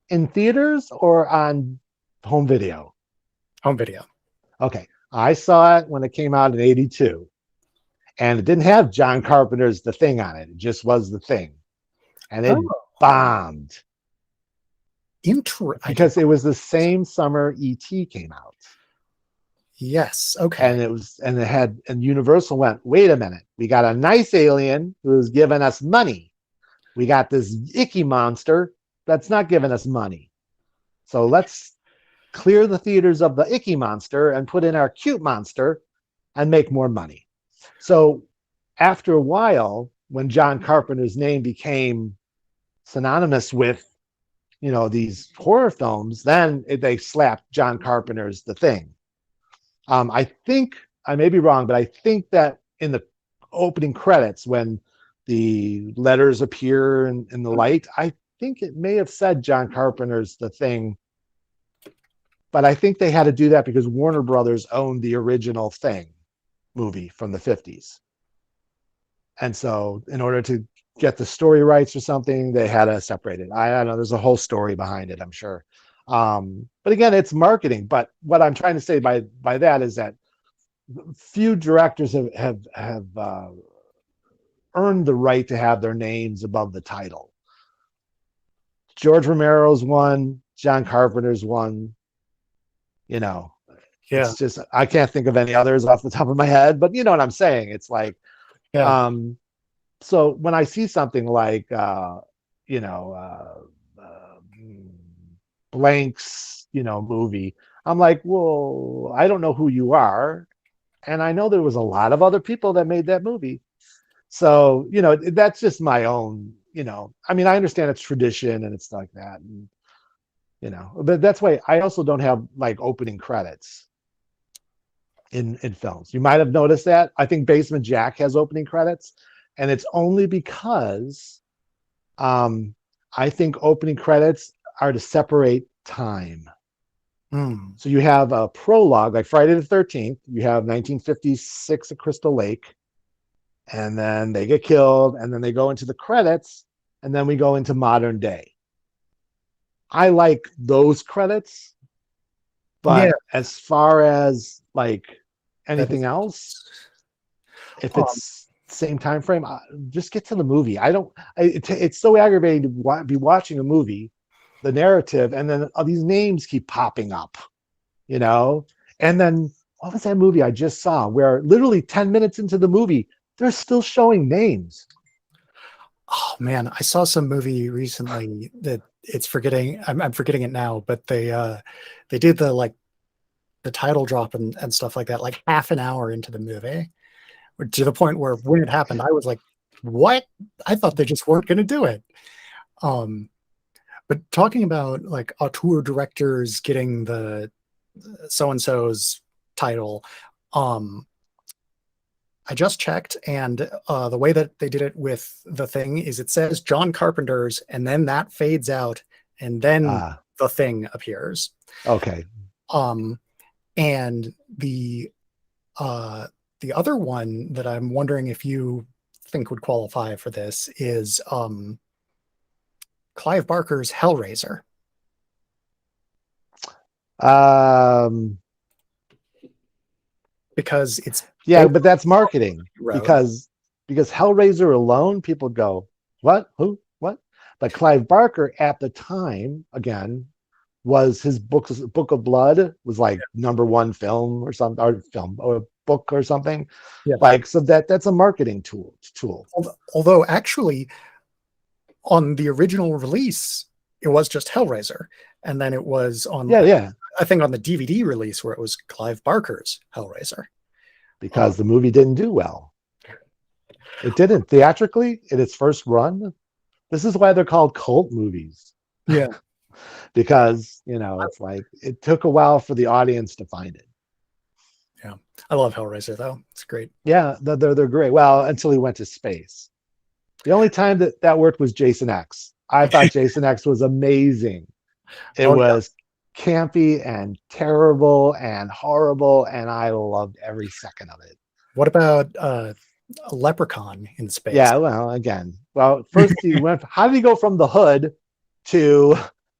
in theaters or on home video? home video. Okay. I saw it when it came out in 82, and it didn't have John Carpenter's The Thing on it. It just was The Thing. And it Oh, bombed I did. because it was the same summer E.T. came out. Yes. Okay. And and Universal went, wait a minute, we got a nice alien who's giving us money. We got this icky monster that's not giving us money. So let's clear the theaters of the icky monster and put in our cute monster and make more money. So after a while, when John Carpenter's name became synonymous with, these horror films, then they slapped John Carpenter's The Thing. I think, I may be wrong, but I think that in the opening credits, when the letters appear in the light, I think it may have said John Carpenter's The Thing, but I think they had to do that because Warner Brothers owned the original Thing movie from the 50s. And so in order to get the story rights or something, they had to separate it. I don't know, there's a whole story behind it, I'm sure. But again, it's marketing. But what I'm trying to say by that is that few directors have earned the right to have their names above the title. George Romero's one, John Carpenter's one. Yeah. It's just, I can't think of any others off the top of my head, but you know what I'm saying. It's like, Yeah. so when I see something like, Blank's, movie, I'm like, well, I don't know who you are. And I know there was a lot of other people that made that movie. So, that's just my own, I mean, I understand it's tradition and it's like that. And, but that's why I also don't have like opening credits in films. You might have noticed that. I think Basement Jack has opening credits, and it's only because I think opening credits are to separate time. So you have a prologue, like Friday the 13th, you have 1956 at Crystal Lake, and then they get killed, and then they go into the credits, and then we go into modern day. I like those credits, Yeah. but as far as like That anything is. else, if Um, it's same time frame, just get to the movie. It's so aggravating to be watching a movie, the narrative, and then all these names keep popping up, and then what was that movie I just saw where literally 10 minutes into the movie they're still showing names? oh man, I saw some movie recently that it's forgetting. I'm forgetting it now, but they did the title drop and stuff like that, like half an hour into the movie, to the point where when it happened, I was like, "What?" I thought they just weren't going to do it. Um, but talking about like auteur directors getting the so and so's title, um, I just checked, and the way that they did it with The Thing is it says John Carpenter's, and then that fades out, and then The Thing appears. Okay. Um, and the other one that I'm wondering if you think would qualify for this is Clive Barker's Hellraiser. Um, Because it's yeah, but that's marketing road. because Hellraiser alone, people go, what? Who? What? But Clive Barker at the time, again, was his Book of Blood was like #1 film or something, or book or something. Yeah. Like, so that's a marketing tool. Although actually on the original release, it was just Hellraiser. And then it was Yeah. I think on the DVD release where it was Clive Barker's Hellraiser. Because the movie didn't do well. It didn't theatrically in its first run. This is why they're called cult movies. Yeah. Because, you know, it's like it took a while for the audience to find it. Yeah. I love Hellraiser though. It's great. Yeah, they're great. Well, until he went to space. The only time that that worked was Jason X. I thought Jason X was amazing. It Oh yeah. was campy and terrible and horrible, and I loved every second of it. What about a leprechaun in space? Yeah, well, again, well, first he went. How did he go from the hood to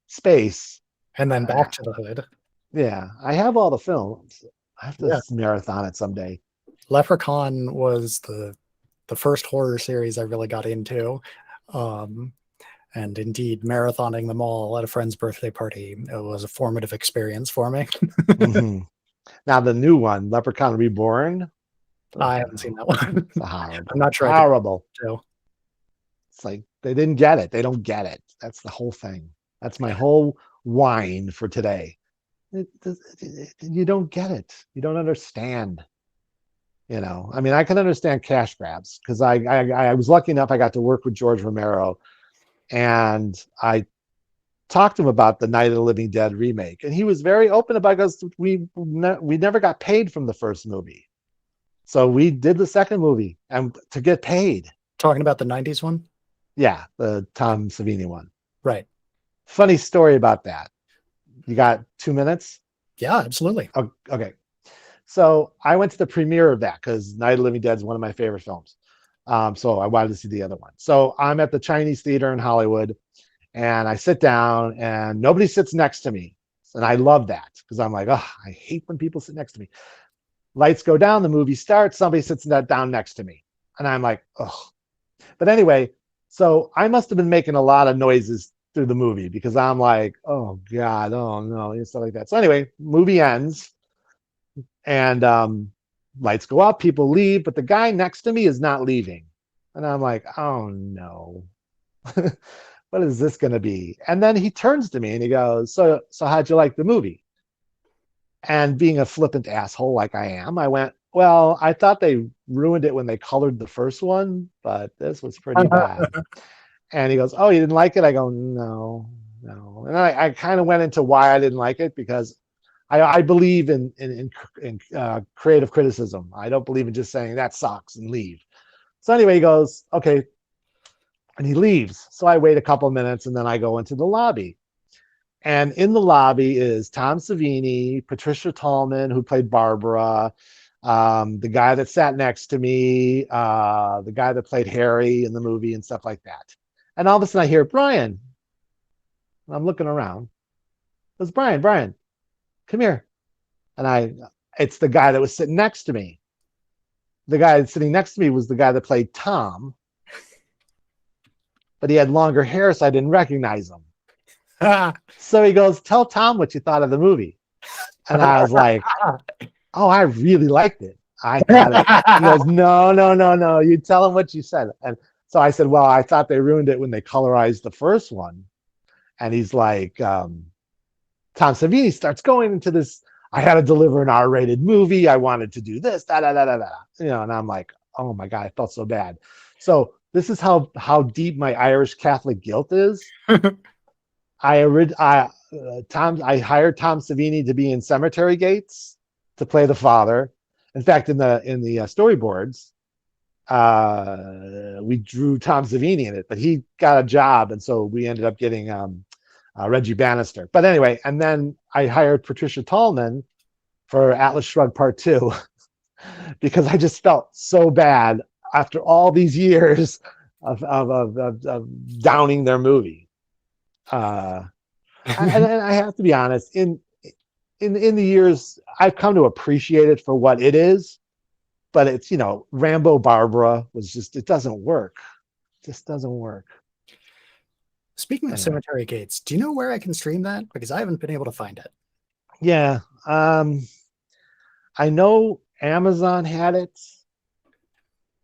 space? And then Uh, back to the hood. yeah, I have all the films. I have to Yeah. marathon it someday. Leprechaun was the first horror series I really got into. Um, and indeed, marathoning them all at a friend's birthday party, it was a formative experience for me. Hmm. Now the new one, Leprechaun Reborn. I haven't seen that one. It's I'm not sure I could horrible. do. It's like they didn't get it. They don't get it. That's the whole thing. That's my whole whine for today. You don't get it. You don't understand. You know, I mean, I can understand cash grabs because I was lucky enough I got to work with George Romero, and I talked to him about the Night of the Living Dead remake, and he was very open about it because we never got paid from the first movie, so we did the second movie and to get paid. Talking about the 90s one? Yeah, the Tom Savini one. Right. Funny story about that. You got 2 minutes? Yeah, absolutely. Oh, okay. So I went to the premiere of that because Night of the Living Dead is one of my favorite films. So I wanted to see the other one. So I'm at the Chinese Theater in Hollywood, and I sit down, and nobody sits next to me. And I love that because I'm like, oh, I hate when people sit next to me. Lights go down, the movie starts, somebody sits down next to me. And I'm like, oh. But anyway, so I must have been making a lot of noises through the movie because I'm like, oh God, oh no, and stuff like that. So anyway, movie ends, and lights go up, people leave, but the guy next to me is not leaving. And I'm like, oh no. What is this going to be? And then he turns to me and he goes, so how'd you like the movie? And being a flippant asshole like I am, I went, well, I thought they ruined it when they colored the first one, but this was pretty bad. And he goes, oh, you didn't like it? I go, no, no. And I kind of went into why I didn't like it because I believe in creative criticism. I don't believe in just saying that sucks and leave. So anyway, he goes, okay. And he leaves. So I wait a couple of minutes and then I go into the lobby. And in the lobby is Tom Savini, Patricia Tallman, who played Barbara, the guy that sat next to me, the guy that played Harry in the movie and stuff like that. And all of a sudden I hear, Brian. I'm looking around. It was Brian, come here. And it's the guy that was sitting next to me. The guy sitting next to me was the guy that played Tom, but he had longer hair, so I didn't recognize him. So he goes, tell Tom what you thought of the movie. And I was like, oh, I really liked it. I got it. He goes, no. You tell him what you said. And so I said, well, I thought they ruined it when they colorized the first one. And he's like, Tom Savini starts going into this, I had to deliver an R-rated movie. I wanted to do this, da. You know, and I'm like, oh my God, I felt so bad. So this is how deep my Irish Catholic guilt is. I hired Tom Savini to be in Cemetery Gates to play the father. In fact, in the storyboards, we drew Tom Savini in it, but he got a job, and so we ended up getting Reggie Bannister. But anyway, and then I hired Patricia Tallman for Atlas Shrugged Part 2 because I just felt so bad after all these years of downing their movie. And I have to be honest, in the years, I've come to appreciate it for what it is, but it's, you know, Rambo Barbara was just, it doesn't work. It just doesn't work. Speaking of Cemetery Gates, do you know where I can stream that? Because I haven't been able to find it. Yeah. I know Amazon had it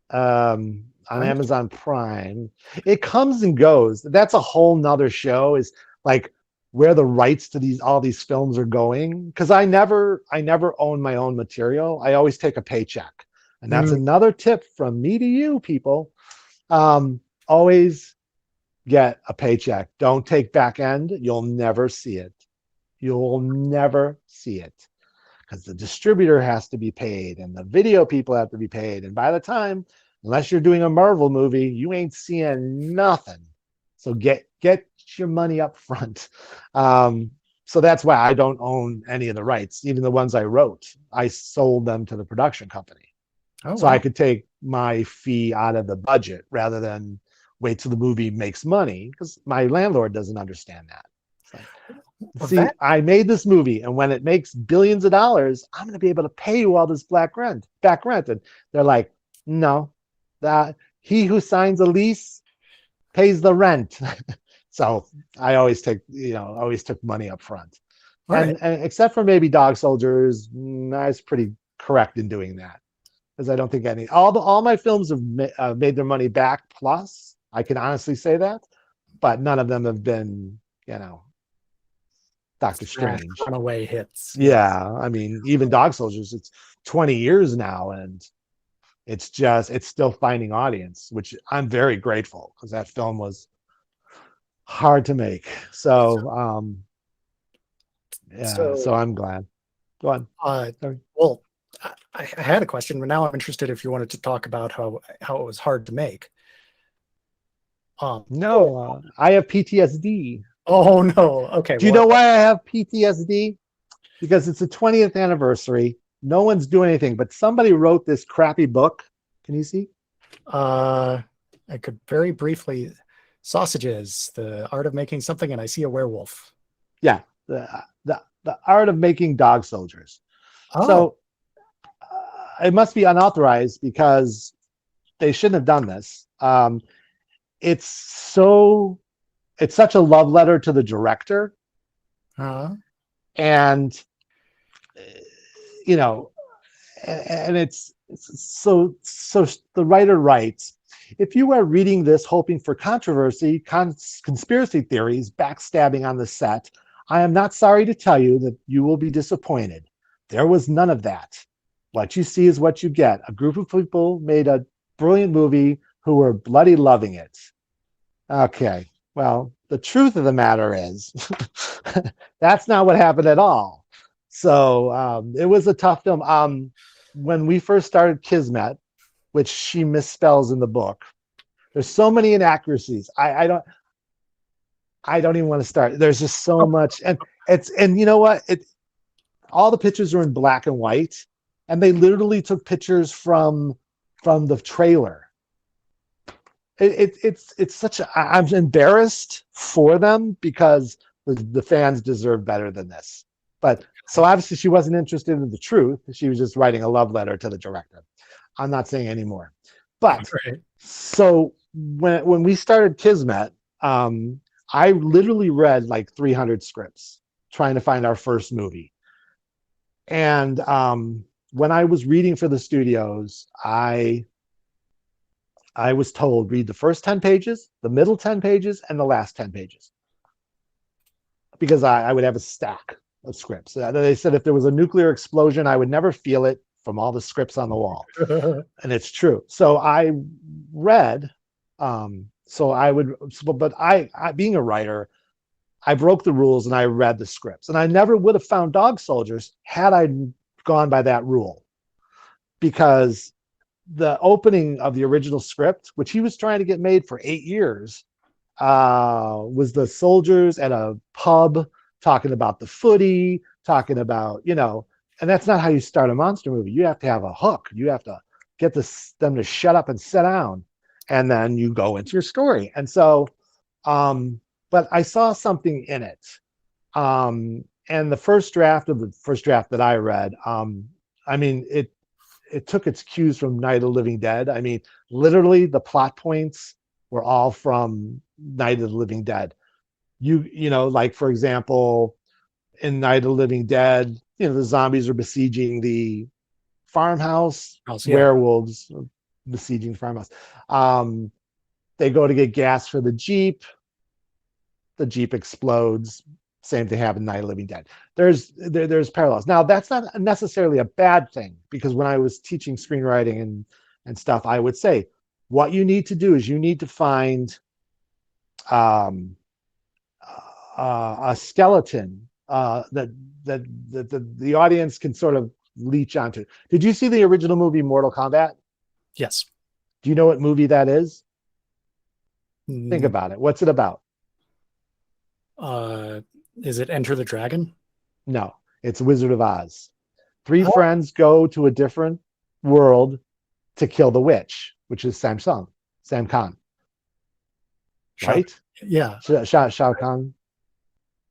on Amazon Prime. It comes and goes. That's a whole nother show, is like where the rights to all these films are going. Because I never own my own material. I always take a paycheck. And that's another tip from me to you, people. Always get a paycheck. Don't take back end. You'll never see it. You'll never see it because the distributor has to be paid and the video people have to be paid. And by the time, unless you're doing a Marvel movie, you ain't seeing nothing. So get your money up front. So that's why I don't own any of the rights, even the ones I wrote. I sold them to the production company. Oh So I wow. could take my fee out of the budget rather than wait till the movie makes money because my landlord doesn't understand that. It's like, Well, see, that I made this movie, and when it makes billions of dollars, I'm going to be able to pay you all this back rent. And they're like, no, that he who signs a lease pays the rent. So I always always took money up front. all right. And except for maybe Dog Soldiers, I was pretty correct in doing that because I don't think all my films have made their money back. Plus, I can honestly say that, but none of them have been, Doctor Smash Strange. runaway hits. Yeah. Yeah, I mean, even Dog Soldiers, it's 20 years now, and it's still finding audience, which I'm very grateful because that film was hard to make. So, yeah, So so I'm glad. Go on. Sorry. well, I had a question, but now I'm interested if you wanted to talk about how it was hard to make. Oh, No, I have PTSD. oh no. Okay, Do you well, know why I have PTSD? Because it's the 20th anniversary. No one's doing anything, but somebody wrote this crappy book. Can you see? uh, I could very briefly sausages, the art of making something, and I see a werewolf. Yeah, the art of making dog soldiers. Oh, So it must be unauthorized because they shouldn't have done this. It's so it's such a love letter to the director, uh, and you know, and it's so the writer writes, if you are reading this hoping for controversy, conspiracy theories, backstabbing on the set, I am not sorry to tell you that you will be disappointed. There was none of that. What you see is what you get. A group of people made a brilliant movie who were bloody loving it. Okay, well, the truth of the matter is that's not what happened at all. So it was a tough film. When we first started Kismet, which she misspells in the book, there's so many inaccuracies. I don't even want to start. There's just so much, and you know what? All the pictures are in black and white, and they literally took pictures from the trailer. It's such a, I'm embarrassed for them because the fans deserve better than this. But so obviously she wasn't interested in the truth. She was just writing a love letter to the director. I'm not saying anymore. But right. so when we started Kismet, I literally read like 300 scripts trying to find our first movie. And when I was reading for the studios, I was told read the first 10 pages, the middle 10 pages, and the last 10 pages. Because I would have a stack of scripts. They said if there was a nuclear explosion, I would never feel it from all the scripts on the wall. And it's true. So I read, but I being a writer, I broke the rules and I read the scripts. And I never would have found Dog Soldiers had I gone by that rule. Because the opening of the original script, which he was trying to get made for 8 years, was the soldiers at a pub talking about the footy, talking about, and that's not how you start a monster movie. You have to have a hook. You have to get them to shut up and sit down, and then you go into your story. And so, but I saw something in it. And the first draft that I read, I mean, it took its cues from Night of the Living Dead. I mean, literally the plot points were all from Night of the Living Dead. Like for example, in Night of the Living Dead, the zombies are besieging the farmhouse, Yeah. werewolves besieging the farmhouse. They go to get gas for the Jeep explodes. Same thing happened in Night of the Living Dead. There's parallels. Now that's not necessarily a bad thing because when I was teaching screenwriting and stuff, I would say what you need to do is you need to find um, a skeleton that the audience can sort of leech onto. Did you see the original movie Mortal Kombat? Yes. Do you know what movie that is? Think Mm, about it. What's it about? Uh, is it Enter the Dragon? No, it's Wizard of Oz. Three Oh, friends go to a different world to kill the witch, which is Sam Khan, Shao. right? Yeah. Shao Khan,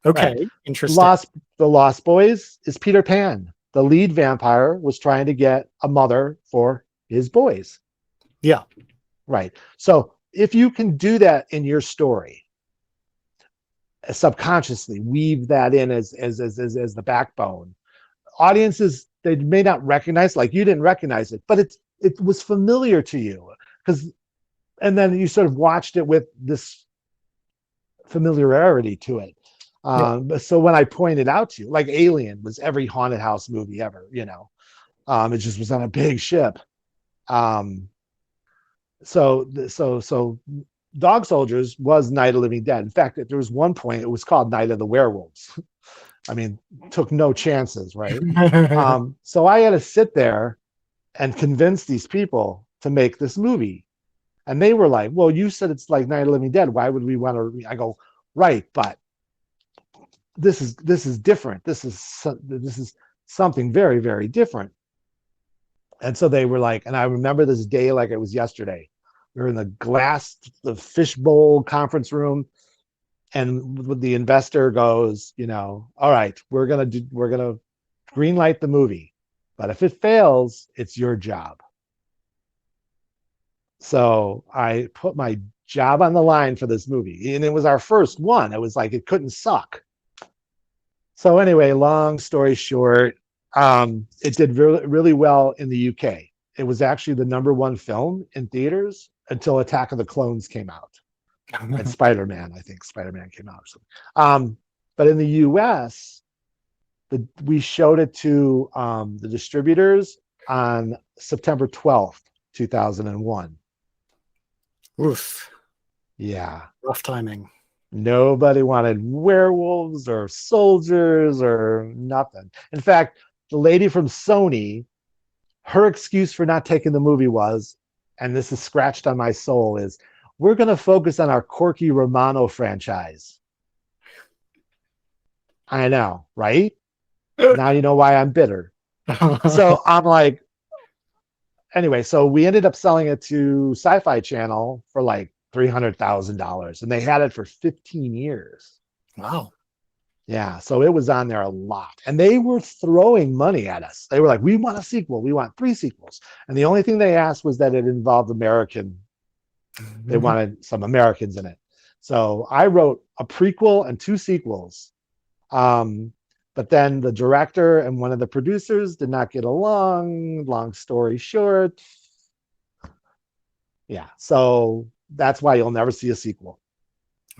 right? Okay. The Interesting. Lost the Lost Boys is Peter Pan. The lead vampire was trying to get a mother for his boys, Yeah. right? So if you can do that in your story, subconsciously weave that in as the backbone, audiences, they may not recognize, like you didn't recognize it, but it was familiar to you because, and then you sort of watched it with this familiarity to it. Yeah. So when I pointed out to you, like Alien was every haunted house movie ever, it just was on a big ship. Um, so Dog Soldiers was Night of Living Dead. In fact, there was one point it was called Night of the Werewolves. I mean, took no chances, right? So I had to sit there and convince these people to make this movie. And they were like, well, you said it's like Night of the Living Dead. Why would we want to? I go, right, but this is different. This is something very, very different. And so they were like, and I remember this day like it was yesterday. We were in the fishbowl conference room, and the investor goes, all right, we're gonna green light the movie, but if it fails, it's your job. So I put my job on the line for this movie, and it was our first one. It was like it couldn't suck. So anyway, long story short, it did really, really well in the UK. It was actually the number one film in theaters until Attack of the Clones came out, and Spider-Man. I think Spider-Man came out or something. But in the US, we showed it to the distributors on September 12th, 2001. Oof. Yeah. Rough timing. Nobody wanted werewolves or soldiers or nothing. In fact, the lady from Sony, her excuse for not taking the movie was, and this is scratched on my soul, is we're going to focus on our Corky Romano franchise. I know, right? Now you know why I'm bitter. So I'm like, anyway, so we ended up selling it to Sci-Fi Channel for like $300,000, and they had it for 15 years. Wow. Yeah, so it was on there a lot, and they were throwing money at us. They were like, "We want a sequel. We want 3 sequels." And the only thing they asked was that it involved American. They wanted some Americans in it. So I wrote a prequel and 2 sequels. But then the director and one of the producers did not get along. Long story short, yeah. So that's why you'll never see a sequel.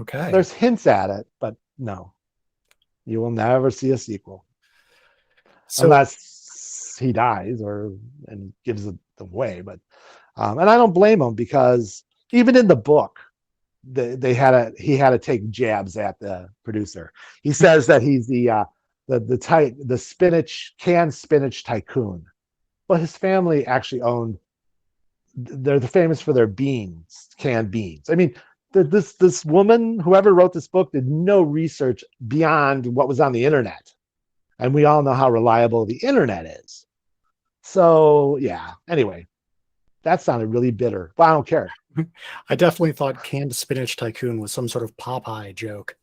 Okay. There's hints at it, but no, you will never see a sequel So unless he dies or and gives it away. But and I don't blame him because even in the book, he had to take jabs at the producer. He says that he's the canned spinach tycoon. Well, his family actually owned. They're famous for their canned beans. I mean, this woman, whoever wrote this book, did no research beyond what was on the internet, and we all know how reliable the internet is. So yeah. Anyway, that sounded really bitter, but I don't care. I definitely thought canned spinach tycoon was some sort of Popeye joke.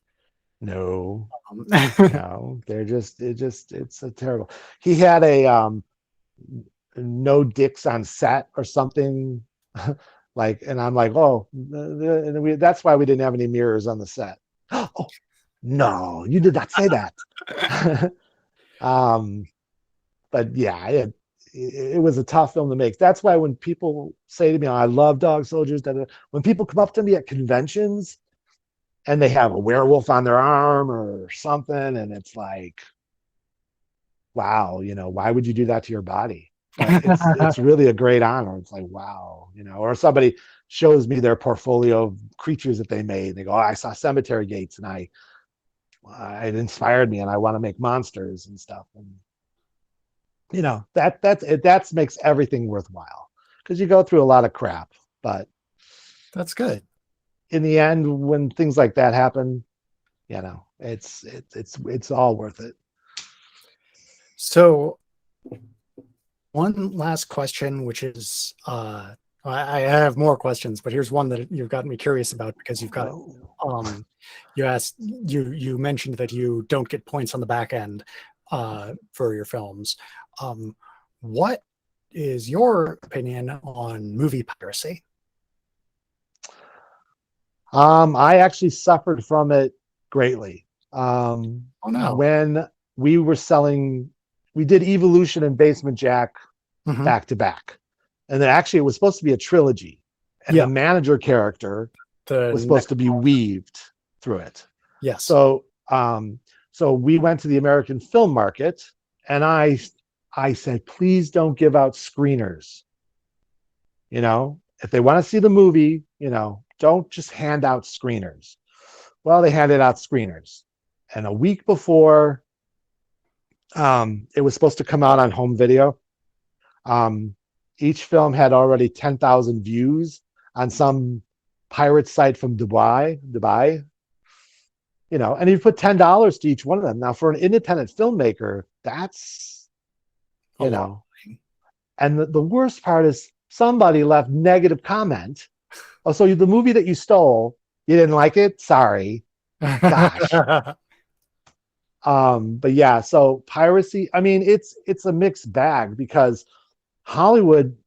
No, Um, no, it's a terrible. He had a no dicks on set or something. Like, and I'm like, oh, that's why we didn't have any mirrors on the set. Oh no, you did not say that. um, but yeah, it was a tough film to make. That's why when people say to me, oh, I love Dog Soldiers, when people come up to me at conventions and they have a werewolf on their arm or something, and it's like, wow, why would you do that to your body? But it's really a great honor. It's like, wow, or somebody shows me their portfolio of creatures that they made. They go, oh, I saw cemetery gates, and it inspired me, and I want to make monsters and stuff. And that makes everything worthwhile, because you go through a lot of crap, but That's good. in the end, when things like that happen, it's all worth it. So one last question, which is I have more questions, but here's one that you've gotten me curious about, because you mentioned that you don't get points on the back end for your films. What is your opinion on movie piracy? I actually suffered from it greatly. Oh no. When we did Evilution and Basement Jack back to back. And then actually it was supposed to be a trilogy. And the manager character was supposed to be weaved through it. Yes. So we went to the American film market, and I said, please don't give out screeners. If they want to see the movie, don't just hand out screeners. Well, they handed out screeners. And a week before it was supposed to come out on home video, each film had already 10,000 views on some pirate site from Dubai, and you put $10 to each one of them. Now, for an independent filmmaker, that's, and the worst part is somebody left negative comment. Oh, so the movie that you stole, you didn't like it? Sorry. Gosh. But yeah, so piracy, I mean, it's a mixed bag, because Hollywood,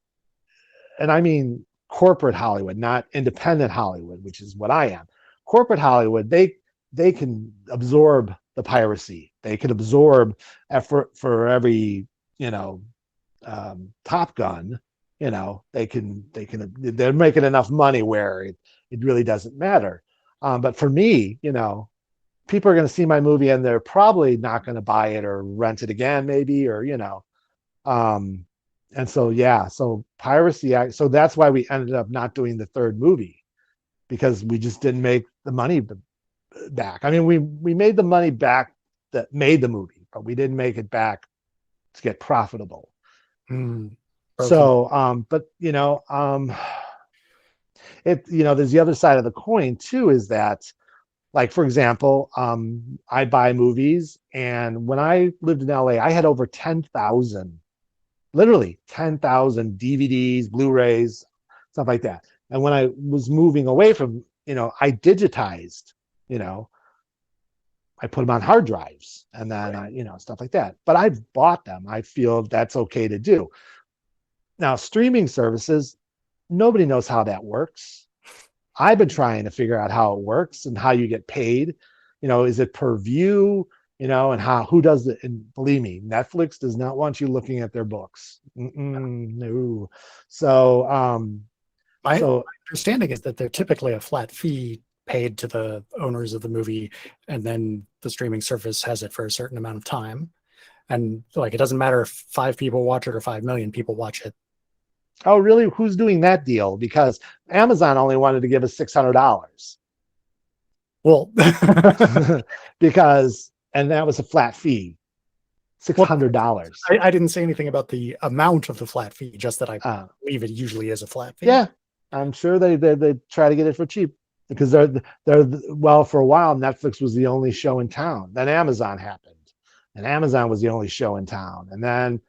and I mean corporate Hollywood, not independent Hollywood, which is what I am. Corporate Hollywood, they can absorb the piracy. They can absorb effort for every, Top Gun. They're making enough money where it really doesn't matter. But for me, people are going to see my movie, and they're probably not going to buy it or rent it again, maybe, or, and so piracy. So that's why we ended up not doing the third movie, because we just didn't make the money back. I mean, we made the money back that made the movie, but we didn't make it back to get profitable. So, but there's the other side of the coin too, is that, like, for example, I buy movies, and when I lived in LA, I had over 10,000, literally 10,000 DVDs, Blu-rays, stuff like that. And when I was moving away from, I digitized, I put them on hard drives, and then stuff like that. But I've bought them. I feel that's okay to do. Now, streaming services, nobody knows how that works. I've been trying to figure out how it works and how you get paid. Is it per view? And who does it? And believe me, Netflix does not want you looking at their books. No. So, my understanding is that they're typically a flat fee paid to the owners of the movie, and then the streaming service has it for a certain amount of time. And like, it doesn't matter if 5 people watch it or 5 million people watch it. Oh, really? Who's doing that deal? Because Amazon only wanted to give us $600. Well, and that was a flat fee, $600. I didn't say anything about the amount of the flat fee, just that I believe it usually is a flat fee. Yeah, I'm sure they try to get it for cheap, because for a while Netflix was the only show in town. Then Amazon happened, and Amazon was the only show in town. And then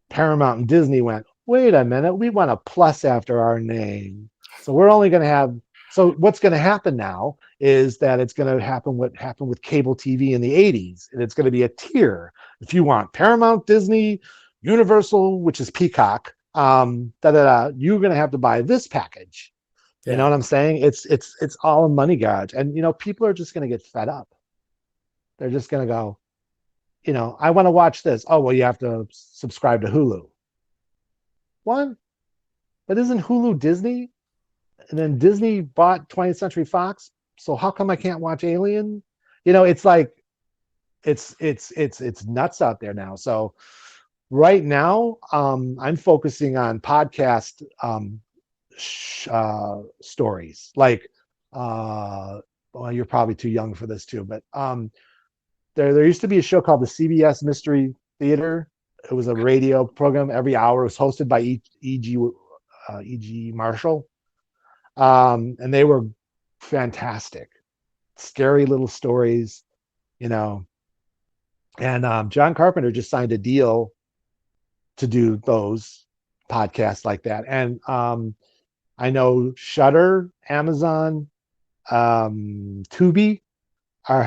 Paramount and Disney went, wait a minute, we want a plus after our name. So we're only going to have, so what's going to happen now is that it's going to happen what happened with cable TV in the 80s. And it's going to be a tier. If you want Paramount, Disney, Universal, which is Peacock, you're going to have to buy this package. Yeah. You know what I'm saying? It's all a money gouge. And, people are just going to get fed up. They're just going to go, I want to watch this. Oh, well, you have to subscribe to Hulu. What? But isn't Hulu Disney? And then Disney bought 20th Century Fox. So how come I can't watch Alien? It's like, it's nuts out there now. So right now, I'm focusing on podcast stories. Like, well, you're probably too young for this too, but there used to be a show called the CBS Mystery Theater. It was a radio program every hour. It was hosted by E.G. Marshall, and they were fantastic, scary little stories, you know. And John Carpenter just signed a deal to do those podcasts like that. And I know Shudder, Amazon, Tubi are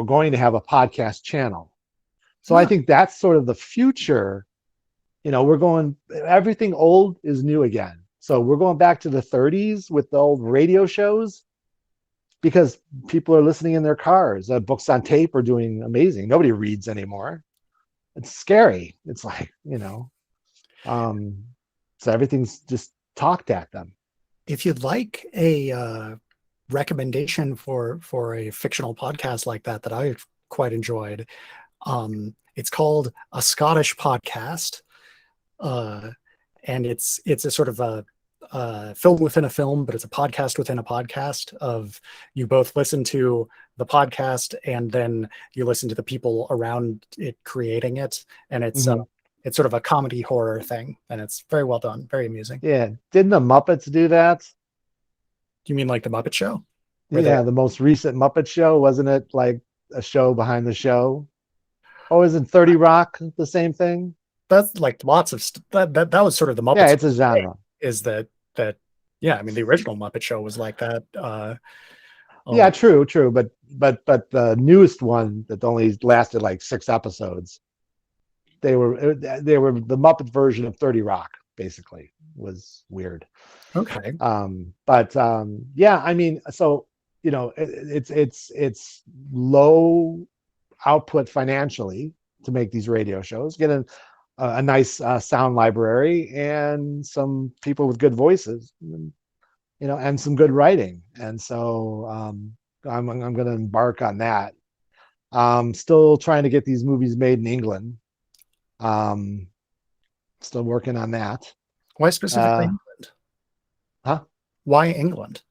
going to have a podcast channel. So I think that's sort of the future. You know, everything old is new again. So we're going back to the 30s with the old radio shows because people are listening in their cars. Books on tape are doing amazing. Nobody reads anymore. It's scary. It's like, so everything's just talked at them. If you'd like a recommendation for a fictional podcast like that I quite enjoyed, it's called A Scottish Podcast, and it's a sort of a film within a film, but it's a podcast within a podcast. Of you both listen to the podcast and then you listen to the people around it creating it, and it's sort of a comedy horror thing, and it's very well done, very amusing. Yeah, didn't the Muppets do that? You mean like the Muppet Show? Yeah, the most recent Muppet Show, wasn't it like a show behind the show? Oh, isn't 30 Rock the same thing? That's like lots of that was sort of the Muppets. Yeah, it's a genre. Is that yeah? I mean, the original Muppet Show was like that. Yeah, true, but the newest one that only lasted like 6 episodes, they were the Muppet version of 30 Rock. Basically, was weird. Okay. Yeah, I mean, so it's low output financially to make these radio shows. Get a nice sound library and some people with good voices, and some good writing. And so I'm going to embark on that. Still trying to get these movies made in England. Still working on that. Why specifically England? Huh? Why England?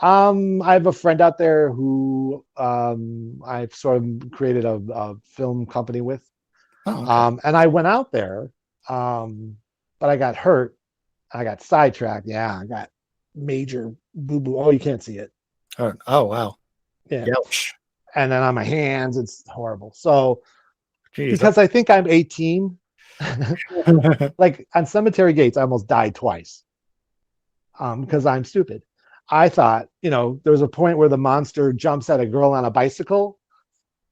I have a friend out there who I've sort of created a film company with. Oh, okay. And I went out there, but I got hurt. I got sidetracked. Yeah, I got major boo-boo. Oh, you can't see it. Oh wow. Yeah. Ouch. And then on my hands, it's horrible. So Jeez, because I think I'm 18, like on Cemetery Gates, I almost died twice because I'm stupid. I thought, there was a point where the monster jumps at a girl on a bicycle.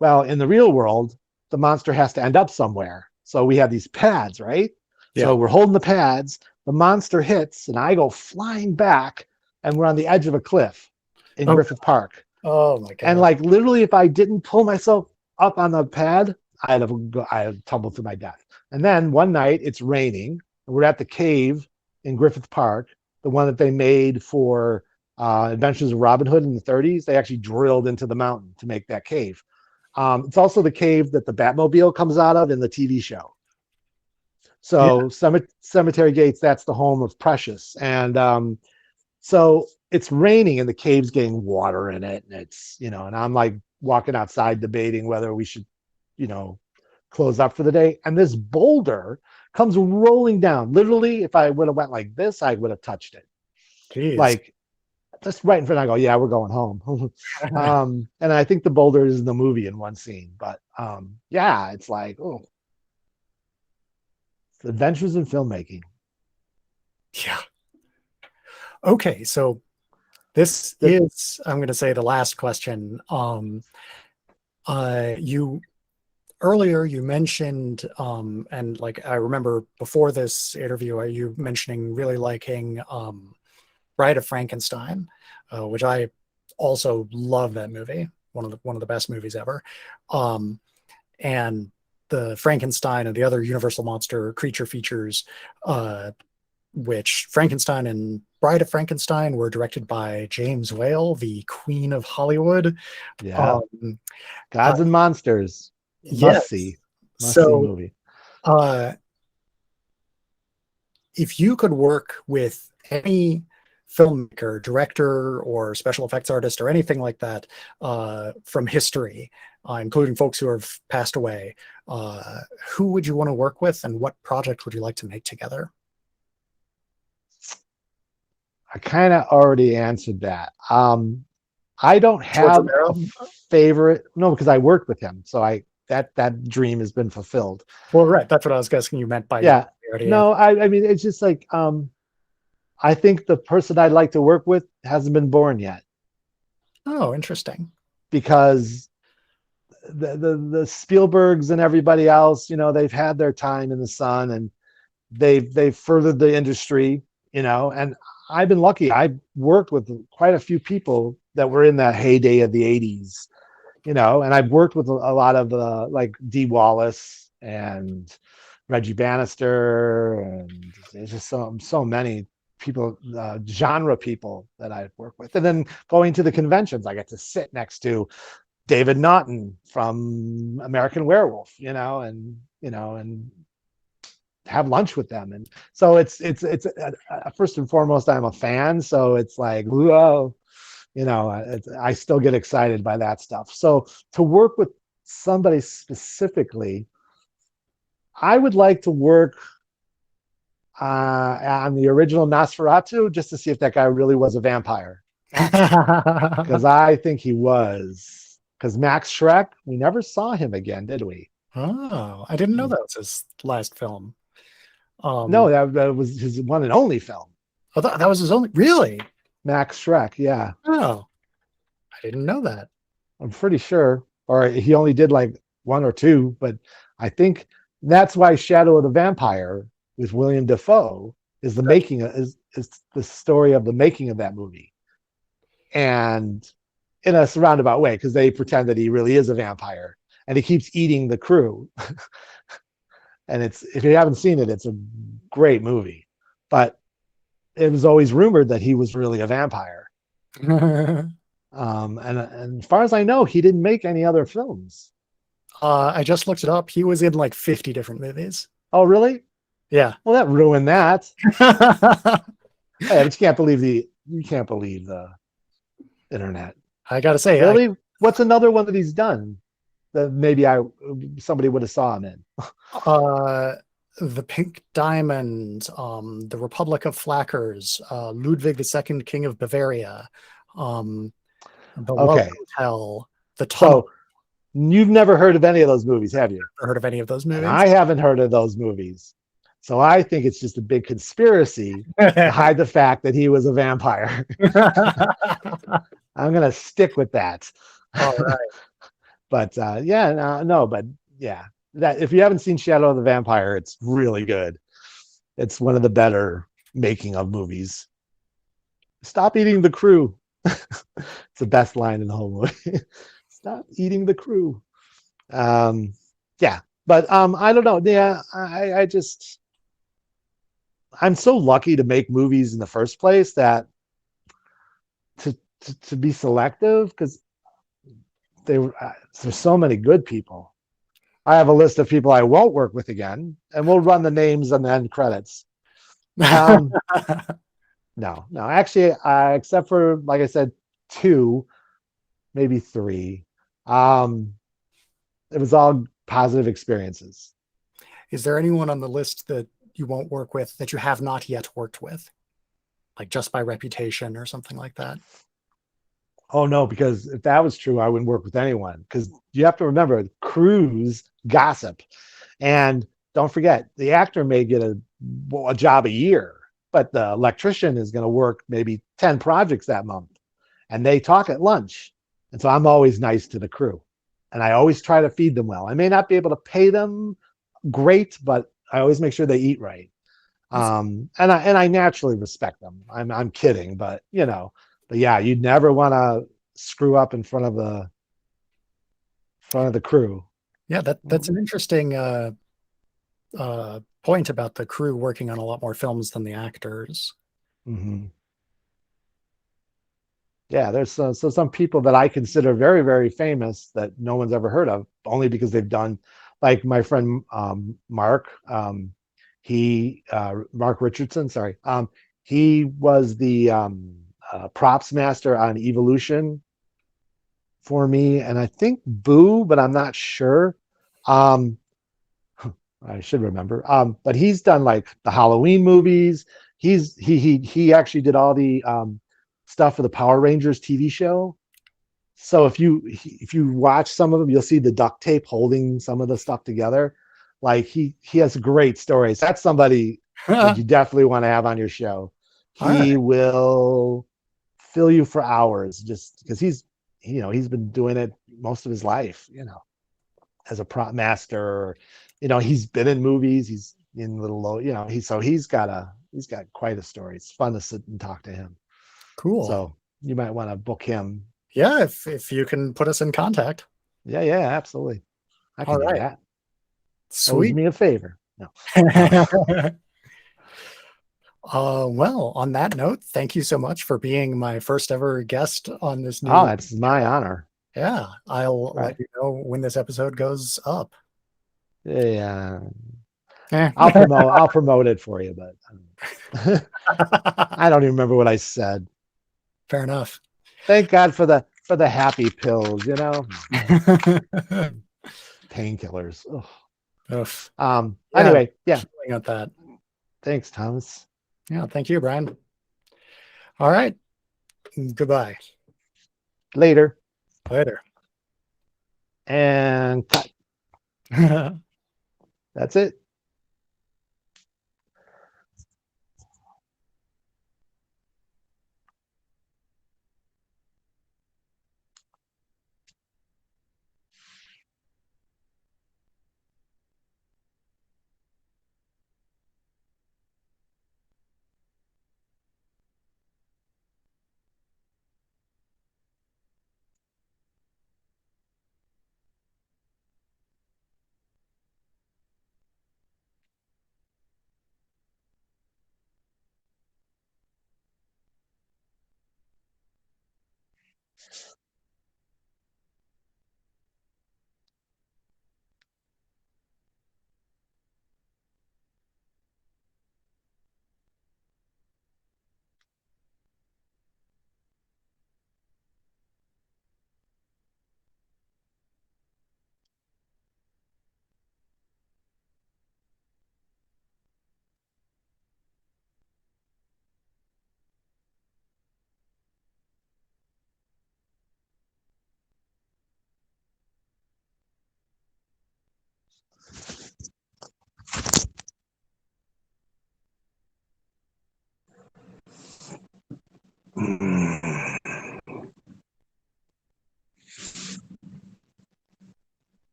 Well, in the real world, the monster has to end up somewhere. So we have these pads, right? Yeah. So we're holding the pads, the monster hits, and I go flying back, and we're on the edge of a cliff in Griffith Park. Oh my God. And like literally, if I didn't pull myself up on the pad, I'd have tumbled to my death. And then one night it's raining, and we're at the cave in Griffith Park, the one that they made for Adventures of Robin Hood in the 30s. They actually drilled into the mountain to make that cave. It's also the cave that the Batmobile comes out of in the TV show. So yeah. Cemetery Gates, that's the home of Precious. And so it's raining and the cave's getting water in it. And it's, and I'm like walking outside debating whether we should, close up for the day. And this boulder comes rolling down. Literally, if I would have went like this, I would have touched it. Jeez. Like, just right in front. I go, yeah, we're going home. And I think the boulder is in the movie in one scene, but yeah, it's like, oh, it's adventures in filmmaking. Yeah. Okay, so this is, I'm going to say, the last question. You earlier you mentioned, and like I remember before this interview, you mentioning really liking Bride of Frankenstein, which I also love that movie. One of the best movies ever. And the Frankenstein and the other Universal monster creature features, which Frankenstein and Bride of Frankenstein were directed by James Whale, the Queen of Hollywood. Yeah. Gods and Monsters. Yes. Must see movie. if you could work with any filmmaker, director, or special effects artist, or anything like that from history, including folks who have passed away, who would you want to work with, and what project would you like to make together? I kind of already answered that. I don't George have a Romero? favorite. No, because I worked with him, so I that dream has been fulfilled. Well, right. That's what I was guessing you meant by you Yeah. already answered. No, I mean it's just like I think the person I'd like to work with hasn't been born yet Oh, interesting. because the Spielbergs and everybody else, they've had their time in the sun and they've furthered the industry, and I've been lucky. I've worked with quite a few people that were in that heyday of the 80s, and I've worked with a lot of like Dee Wallace and Reggie Bannister, and there's just so many people, genre people that I've worked with. And then going to the conventions, I get to sit next to David Naughton from American Werewolf, and have lunch with them. And so it's first and foremost, I'm a fan. So it's like, whoa, I still get excited by that stuff. So to work with somebody specifically, I would like to work on the original Nosferatu just to see if that guy really was a vampire. Because I think he was. Because Max Schreck, we never saw him again, did we? Oh, I didn't know that was his last film. No, that was his one and only film. Oh, that was his only. Really? Max Schreck, yeah. Oh, I didn't know that. I'm pretty sure. Or he only did like one or two, but I think that's why Shadow of the Vampire with William Dafoe is the making of, is the story of the making of that movie. And in a roundabout way, because they pretend that he really is a vampire and he keeps eating the crew. And if you haven't seen it, it's a great movie. But it was always rumored that he was really a vampire. And as far as I know, he didn't make any other films. I just looked it up. He was in like 50 different movies. Oh, really? Yeah. Well, that ruined that. Hey, but you can't believe the internet. I gotta say, Really? What's another one that he's done that maybe somebody would have saw him in? The Pink Diamond, the Republic of Flackers, Ludwig II, King of Bavaria, the Love Hotel, the Tunnel. So you've never heard of any of those movies, have you? Heard of any of those movies? And I haven't heard of those movies. So I think it's just a big conspiracy to hide the fact that he was a vampire. I'm going to stick with that. All right. But but yeah, that if you haven't seen Shadow of the Vampire, it's really good. It's one of the better making of movies. Stop eating the crew. It's the best line in the whole movie. Stop eating the crew. Yeah, but I don't know. Yeah, I'm so lucky to make movies in the first place that to be selective, because there's so many good people. I have a list of people I won't work with again, and we'll run the names on the end credits. No, actually, except for, like I said, 2, maybe 3. It was all positive experiences. Is there anyone on the list that you won't work with that you have not yet worked with? Like just by reputation or something like that? Oh, no, because if that was true, I wouldn't work with anyone. Because you have to remember, crews gossip. And don't forget, the actor may get a job a year, but the electrician is going to work maybe 10 projects that month. And they talk at lunch. And so I'm always nice to the crew. And I always try to feed them well. I may not be able to pay them great, but I always make sure they eat right. And I naturally respect them. I'm kidding, but but yeah, you'd never want to screw up in front of the crew. Yeah, that's an interesting point about the crew working on a lot more films than the actors. Mm-hmm. Yeah, there's some people that I consider very, very famous that no one's ever heard of, only because they've done, like my friend Mark. He Mark Richardson, sorry. He was the props master on Evolution for me, and I think Boo, but I'm not sure. Um, I should remember. But he's done like the Halloween movies. He actually did all the stuff for the Power Rangers TV show. So if you watch some of them, you'll see the duct tape holding some of the stuff together. Like he has great stories. That's somebody that All you definitely want to have on your show. right. He will fill you for hours just because he's been doing it most of his life, as a prop master. He's been in movies, he's in little, he's got quite a story. It's fun to sit and talk to him. Cool. So you might want to book him. Yeah, if you can put us in contact. Yeah, absolutely. I All can do right. that. Owes Sweet. me a favor. No. Uh, Well, on that note, thank you so much for being my first ever guest on this oh, new. it's my honor. Yeah, I'll Right. let you know when this episode goes up. Yeah. Eh. I'll promote it for you, but I don't even remember what I said. Fair enough. Thank God for the happy pills, painkillers. Ugh. Oof. Yeah, Anyway, yeah. feeling at that. Thanks, Thomas. Yeah, thank you, Brian. All right. Goodbye. Later. Later. And cut. That's it.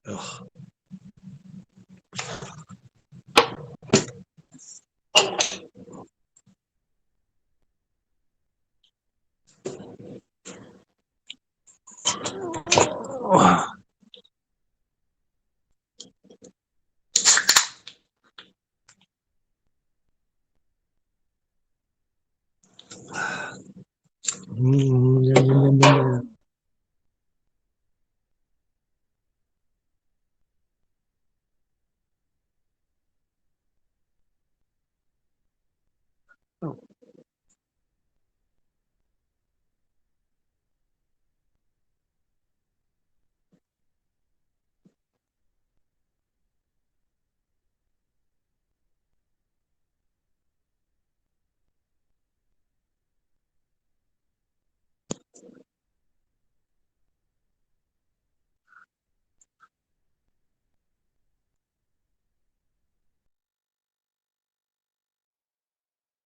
Ugh.